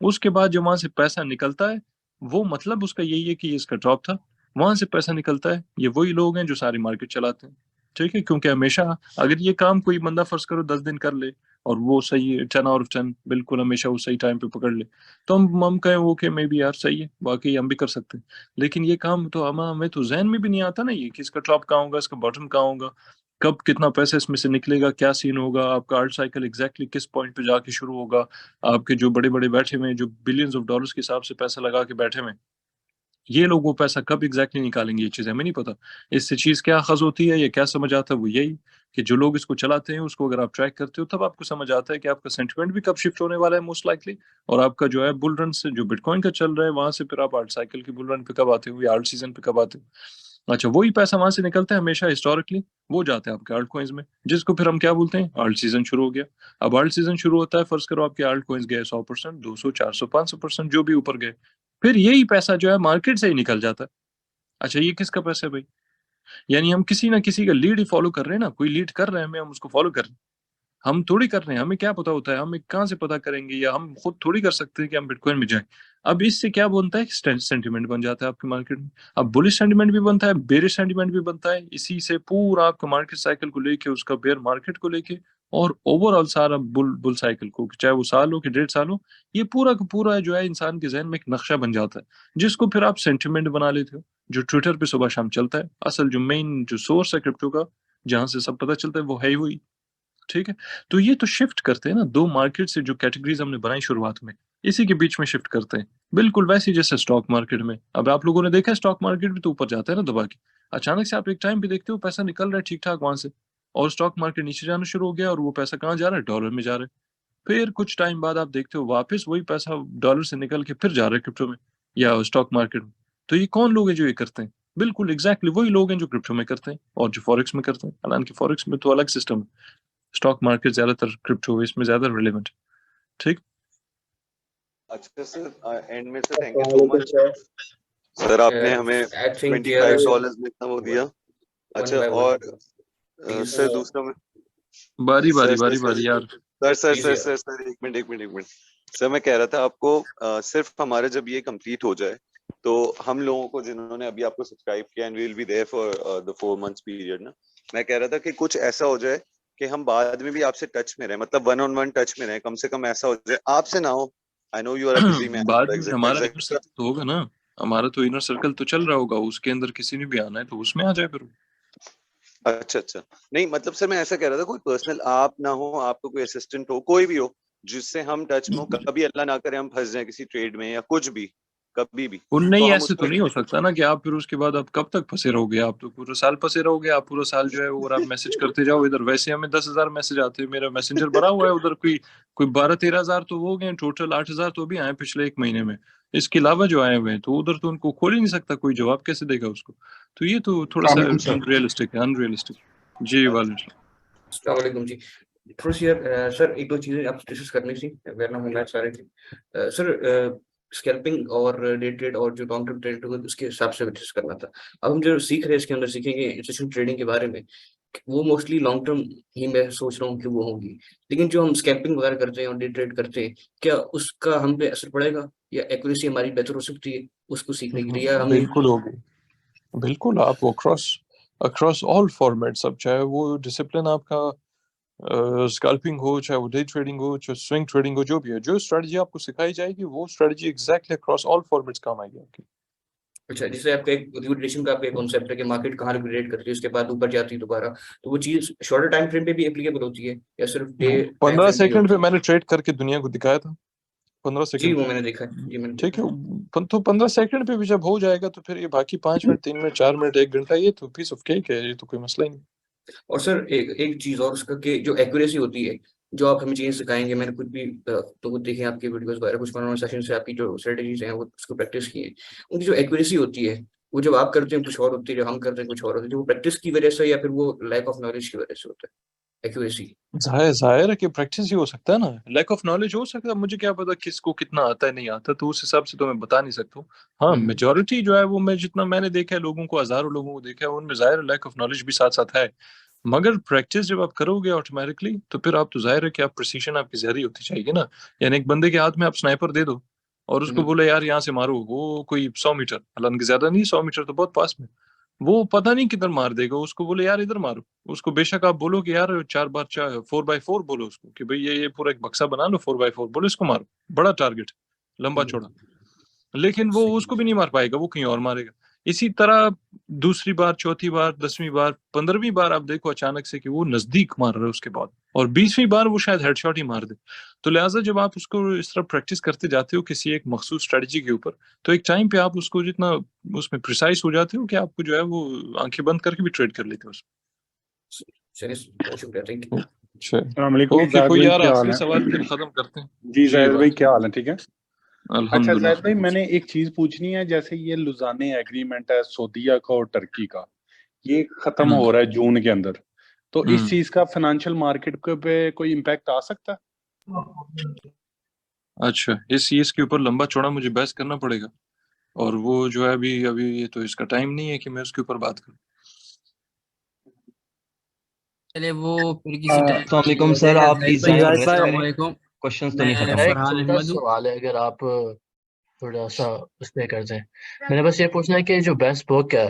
S1: उसके बाद जो वहां से पैसा निकलता है वो मतलब उसका यही है कि ये इसका ड्रॉप था, वहां से पैसा निकलता है, ये वही लोग हैं जो सारी मार्केट चलाते हैं, ठीक है। क्योंकि हमेशा अगर ये काम कोई बंदा फर्ज करो 10 दिन कर ले और वो सही 10 आउट ऑफ 10 बिल्कुल हमेशा वो सही टाइम पे पकड़ ले, तो हम कहें वो कि मे बी यार सही है, बाकी हम भी कर सकते हैं। लेकिन ये काम तो हमें तो जहन में भी नहीं आता ना, ये कि इसका टॉप कहाँ होगा, इसका बॉटम कहाँ होगा, कब कितना पैसा इसमें से निकलेगा, क्या सीन होगा, आपका आर्ट साइकिल एग्जैक्टली किस पॉइंट पे जाके शुरू होगा। आपके जो बड़े बड़े बैठे हुए हैं, जो बिलियंस ऑफ डॉलर्स के हिसाब से पैसा लगा के बैठे हुए हैं, ये लोग वो पैसा कब एग्जैक्टली निकालेंगे ये चीज़ हमें नहीं पता। इससे चीज़ क्या अखज़ होती है या क्या समझ आता है, वो यही कि जो लोग इसको चलाते हैं उसको अगर आप ट्रैक करते हो तब आपको समझ आता है कि आपका सेंटिमेंट भी कब शिफ्ट होने वाला है मोस्ट लाइकली, और आपका जो है बुल रन से जो बिटकॉइन का चल रहा है वहां से फिर आप आर्ट साइकिल की बुल रन पे कब आते हो या आर्ट सीजन पे कब आते हो। अच्छा, वही पैसा वहां से निकलता है हमेशा हिस्टोरिकली, वो जाता है आपके आल्ट कॉइन्स में, जिसको फिर हम क्या बोलते हैं, आल्ट सीजन शुरू हो गया। अब आल्ट सीजन शुरू होता है, फर्ज करो आपके आल्ट कॉइन्स गए 100%, 200, 400, 500% जो भी ऊपर गए, फिर यही पैसा जो है मार्केट से ही निकल जाता है। अच्छा, ये किसका पैसा है भाई? यानी हम किसी ना किसी का लीड ही फॉलो कर रहे हैं ना, कोई लीड कर रहे हैं हमें, हम उसको फॉलो कर रहे हैं। हम थोड़ी कर रहे हैं, हमें क्या पता होता है, हम कहाँ से पता करेंगे, या हम खुद थोड़ी कर सकते हैं कि हम बिटकॉइन में जाएं। अब इससे क्या बनता है, सेंटिमेंट बन जाता है आपकी मार्केट में। अब बुलिश सेंटिमेंट भी बनता है, बेरिश सेंटिमेंट भी बनता है, इसी से पूरा आपका मार्केट साइकिल को लेके, उसका बेयर मार्केट को लेके, और ओवरऑल सारा बुल बुल साइकिल को, चाहे वो साल हो कि 1.5 साल हो, ये पूरा का पूरा जो है इंसान के जहन में एक नक्शा बन जाता है, जिसको फिर आप सेंटिमेंट बना लेते हो, जो ट्विटर पे सुबह शाम चलता है। असल जो मेन जो सोर्स है क्रिप्टो का, जहां से सब पता चलता है, वो है ही वही, ठीक है। तो ये तो शिफ्ट करते हैं ना, दो मार्केट से जो कैटेगरीज हमने बनाई शुरुआत में, इसी के बीच में शिफ्ट करते हैं, बिल्कुल वैसे ही जैसे स्टॉक मार्केट में। अब आप लोगों ने देखा स्टॉक मार्केट भी तो ऊपर जाता है ना दबा के, अचानक से आप एक टाइम पे देखते हो पैसा निकल रहा है ठीक ठाक वहां से, और स्टॉक मार्केट नीचे जाना शुरू हो गया, और वो पैसा कहाँ जा रहा है, डॉलर में जा रहा है। फिर कुछ टाइम बाद आप देखते हो वापस वही पैसा डॉलर से निकल के फिर जा रहा है क्रिप्टो में या स्टॉक मार्केट में। तो ये कौन लोग हैं जो ये करते हैं? बिल्कुल एग्जैक्टली वही लोग हैं जो क्रिप्टो में करते हैं और जो फॉरेक्स में करते हैं। हालांकि फॉरेक्स में तो अलग सिस्टम है, स्टॉक मार्केट ज्यादातर, क्रिप्टो इसमें ज्यादा रिलेवेंट, ठीक।
S13: अच्छा सर, एंड में से thank you so much sir, आपने हमें $25 में इतना वो दिया। अच्छा, और सर दूसरा में
S1: बारी बारी यार,
S13: सर एक मिनट सर, मैं कह रहा था आपको सिर्फ हमारा जब ये कंप्लीट हो जाए तो हम लोगों को, जिन्होंने अभी आपको सब्सक्राइब किया, and we will be there for the 4 months period ना, मैं कह रहा था कि कुछ ऐसा हो जाए कि हम बाद में भी आपसे टच में रहे, मतलब 1-on-1 टच में रहे, कम से कम ऐसा हो जाए, आपसे ना हो, I know you are a busy man,
S1: बाद में हमारा इनर सर्कल तो होगा ना, हमारा तो इनर सर्कल तो चल रहा होगा, उसके अंदर किसी ने भी आना है तो उसमें आ जाए फिर।
S13: अच्छा, नहीं मतलब सर मैं ऐसा कह रहा था, कोई पर्सनल आप ना हो, आपको कोई असिस्टेंट हो, कोई भी हो जिससे हम टच में हो, कभी अल्लाह ना करे हम फंस जाए किसी ट्रेड में या कुछ भी, कभी भी,
S1: नहीं,
S13: तो
S1: ऐसे तो नहीं हो सकता ना कि आप फिर उसके बाद आप कब तक फंसे रहोगे, आप तो पूरा साल फंसे रहोगे, आप पूरा साल जो है और आप मैसेज करते जाओ इधर। वैसे हमें 10,000 मैसेज आते हैं, मेरा मैसेंजर भरा हुआ है उधर, कोई 12-13 हजार तो हो गए टोटल, 8,000 तो भी आए पिछले 1 महीने में, इसके अलावा जो आए हुए हैं, तो उधर तो उनको खोल ही नहीं सकता कोई, जवाब कैसे देगा उसको। तो ये तो थोड़ा सा अनरियलिस्टिक है। जी
S10: वालेकुम जी, थोड़ी सी यार सर एक दो चीजें आपसे डिस्कस करनी थी, वरना हम मैच सारे थे सर। स्कैल्पिंग और डे ट्रेड और जो लॉन्ग टर्म ट्रेड होगा उसके हिसाब से एडजस्ट करना था। अब हम जो सीख रहे हैं इसके अंदर सीखेंगे इंस्टीट्यूशनल ट्रेडिंग के बारे में, वो मोस्टली लॉन्ग टर्म ही मैं सोच रहा हूँ कि वो होगी। लेकिन जो हम स्कैल्पिंग वगैरह करते हैं और डे ट्रेड करते हैं, क्या उसका हम पे असर पड़ेगा या एक्यूरेसी हमारी बेहतर हो सकती है उसको सीखने के लिए, या हम
S1: बिल्कुल होगी, बिल्कुल। आप अक्रॉस ऑल फॉर्मेट्स, अब चाहे वो डिसिप्लिन आपका स्कैल्पिंग हो, चाहे वो डे ट्रेडिंग हो, चाहे स्विंग ट्रेडिंग हो, जो भी है, जो स्ट्रेटजी आपको सिखाई जाएगी वो strategy exactly across all formats काम आएगी आपकी।
S10: अच्छा, जैसे आपका एक लिक्विडेशन का आपका कॉन्सेप्ट है कि मार्केट कहाँ लिक्विडेट करती है उसके बाद ऊपर जाती है दोबारा, तो वो चीज शॉर्टर टाइम फ्रेम पे भी एप्लीकेबल होती है या सिर्फ डे टाइम
S1: 15
S10: फ्रेम पे
S1: सेकंड पे
S10: होती है?
S1: मैंने ट्रेड करके दुनिया को दिखाया था, 15
S10: जी
S1: सेकंड
S10: वो
S1: पे।
S10: मैंने देखा है, जी मैंने
S1: ठीक
S10: देखा
S1: है, तो 15 सेकंड पे भी जब हो जाएगा तो फिर ये बाकी 5 मिनट, 3 मिनट, 4 मिनट, 1 घंटा, ये तो पीस ऑफ केक है, ये तो कोई मसला ही नहीं।
S10: और सर एक चीज और उसका कि जो एक्यूरेसी होती है, जो आप हमें चीजें सिखाएंगे, मैंने खुद भी तो कुछ देखे आपकी वीडियोस वगैरह, कुछ वन सेशन से आपकी जो स्ट्रेटेजीज हैं वो उसको प्रैक्टिस की है, उनकी जो एक्यूरेसी होती है वो जब आप करते हैं कुछ और होती है, जो हम करते हैं कुछ और होती है, जो वो प्रैक्टिस की वजह से या फिर वो लैक ऑफ नॉलेज की वजह से होता है एक्यूरेसी?
S1: जाहिर है कि प्रैक्टिस ही हो सकता है ना, लैक ऑफ नॉलेज हो सकता है, मुझे क्या पता किसको कितना आता है नहीं आता, तो उस हिसाब से तो मैं बता नहीं सकता हूँ। हाँ, मेजोरिटी जो है वो, मैं जितना मैंने देखा है लोगों को, हजारों लोगों को देखा है, उनमें जाहिर लैक ऑफ नॉलेज भी साथ साथ है, मगर प्रैक्टिस जब आप करोगे ऑटोमेटिकली तो फिर आप तो जाहिर है कि आप प्रिसीजन आपकी ज्यादा होती जाएगी ना। यानी एक बंदे के हाथ में आप स्नाइपर दे दो और उसको बोले यार यहाँ से मारो, वो कोई 100 मीटर, हालांकि ज्यादा नहीं, 100 मीटर तो बहुत पास में, वो पता नहीं किधर मार देगा, उसको बोले यार इधर मारो, उसको बेशक आप बोलो कि यार 4x4 4x4 बोलो उसको कि भाई ये पूरा एक बक्सा बना लो, 4x4 बोलो, इसको मारो, बड़ा टारगेट, लंबा चौड़ा, लेकिन वो उसको भी नहीं मार पाएगा, वो कहीं और मारेगा। इसी तरह दूसरी बार, चौथी बार, 10वीं बार, 15वीं बार आप देखो अचानक से कि वो नजदीक मार रहा है उसके बाद, और 20वीं बार वो शायद हेडशॉट ही मार दे। तो लिहाजा जब आप उसको इस तरह प्रैक्टिस करते जाते हो किसी एक मखसूस स्ट्रेटजी के ऊपर, तो एक टाइम पे आप उसको जितना उसमें प्रिसाइज हो जाते हो कि आपको जो है वो आंखें बंद करके भी ट्रेड कर लेते हो उसमें।
S10: चलिए बहुत शुक्रिया, थैंक यू।
S1: अच्छा,
S14: अस्सलामुअलैकुम
S1: ओके,
S14: जाहिद
S1: कोई
S14: भाई,
S1: यार
S14: क्या हाल
S1: आखिरी
S14: है?
S1: सवाल फिर खत्म करते हैं।
S14: जी जाहिद भाई, क्या हाल है? ठीक है। अच्छा
S1: अल्हम्दुलिल्लाह।
S14: जाहिद भाई, मैंने एक चीज पूछनी है, जैसे ये लुज़ाने एग्रीमेंट है सऊदीया का और टर्की का, ये खत्म हो रहा है जून के अंदर, तो इस चीज का फाइनेंशियल मार्केट पे कोई इम्पैक्ट आ सकता है?
S1: अच्छा, इस चीज के ऊपर लंबा चौड़ा मुझे बहस करना पड़ेगा, और वो जो है अभी अभी ये तो इसका टाइम नहीं है कि मैं उसके ऊपर बात करूं।
S15: चलिए वो फिर किसी टाइम
S16: अस्सलामुअलैकुम सर, आप प्लीज
S15: भाई,
S16: रेस्ट करें,
S15: अस्सलामुअलैकुम।
S16: क्वेश्चंस तो नहीं
S15: मैं
S16: खत्म।
S17: मेरा एक
S15: फरहान
S17: छोटा
S15: अहमद हूँ।
S17: सवाल है, अगर आप थोड़ा सा उस पे कर दें। मैंने बस ये पूछना है कि जो बेस्ट बुक है,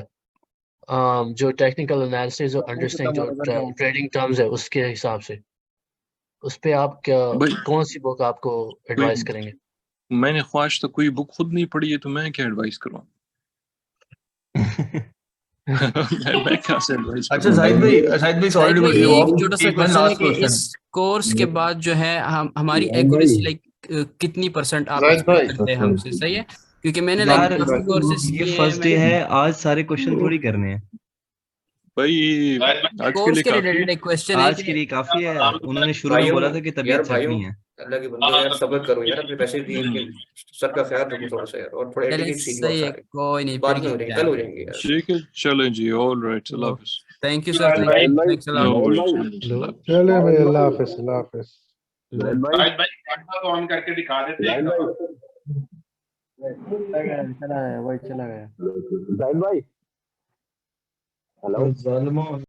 S17: जो टेक्निकल एनालिसिस और अंडरस्टैंडिंग जो ट्रेडिंग टर्म्स है उसके हिसाब से, उस पे आप क्या, कौन सी बुक आपको एडवाइस करेंगे?
S1: मैंने ख्वाहिश तो कोई बुक खुद नहीं पढ़ी है, तो मैं क्या एडवाइस करूं? मैं क्या से एडवाइस
S16: अच्छा जाहिद भाई sorry to cut you off,
S15: एक छोटा सा
S16: एक
S15: क्वेश्चन है
S16: लास्ट
S15: कि
S16: क्वेश्चन।
S15: इस कोर्स के बाद जो है हम हमारी एक्यूरेसी लाइक कितनी % आप एक्सपेक्ट करते हैं हमसे, सही है? क्योंकि मैंने लाइक
S16: यार
S15: काफी कोर्सेज
S16: ये
S15: किए
S16: फर्स्ट डे
S15: हैं
S16: है, आज सारे क्वेश्चन थोड़ी करने हैं
S1: भाई, आज के
S15: कोर्स
S1: लिए
S15: के
S1: काफी
S15: रिलेटेड
S1: है,
S15: एक क्वेश्चन है
S16: आज
S15: कि
S16: के लिए काफी है। उन्होंने शुरू में बोला था कि
S10: यार
S16: तबीयत सेट
S10: भाइयों,
S16: नहीं है।
S10: अल्लाह के बंदे यार सब्र करो यार, अपने पैसे दिए कि सर का ख्याल रखो थोड़ा सा यार, और थोड़ा
S15: चले
S10: एटिकेट सीख लो
S15: सही है,
S10: सारे,
S15: कोई नहीं,
S10: बाद
S15: फिर
S10: में हो
S15: किसी
S10: जाएंगे, कल
S15: टाइम
S10: हो जाएंगे यार।
S1: ठीक है, चलें जी, ऑल राइट, अल्लाह हाफिज़।
S15: Thank you sir, thank you, thanks a
S1: no
S15: lot.
S1: Worries, अल्लाह हाफिज़।
S12: चले भाई, अल्लाह हाफिज, अल्लाह हाफिज।
S9: शाहिद भाई कैमरा तो ऑन करके दिखा देते हैं।
S6: चला गया वही चला गया।
S18: जाहिद भाई, हेलो।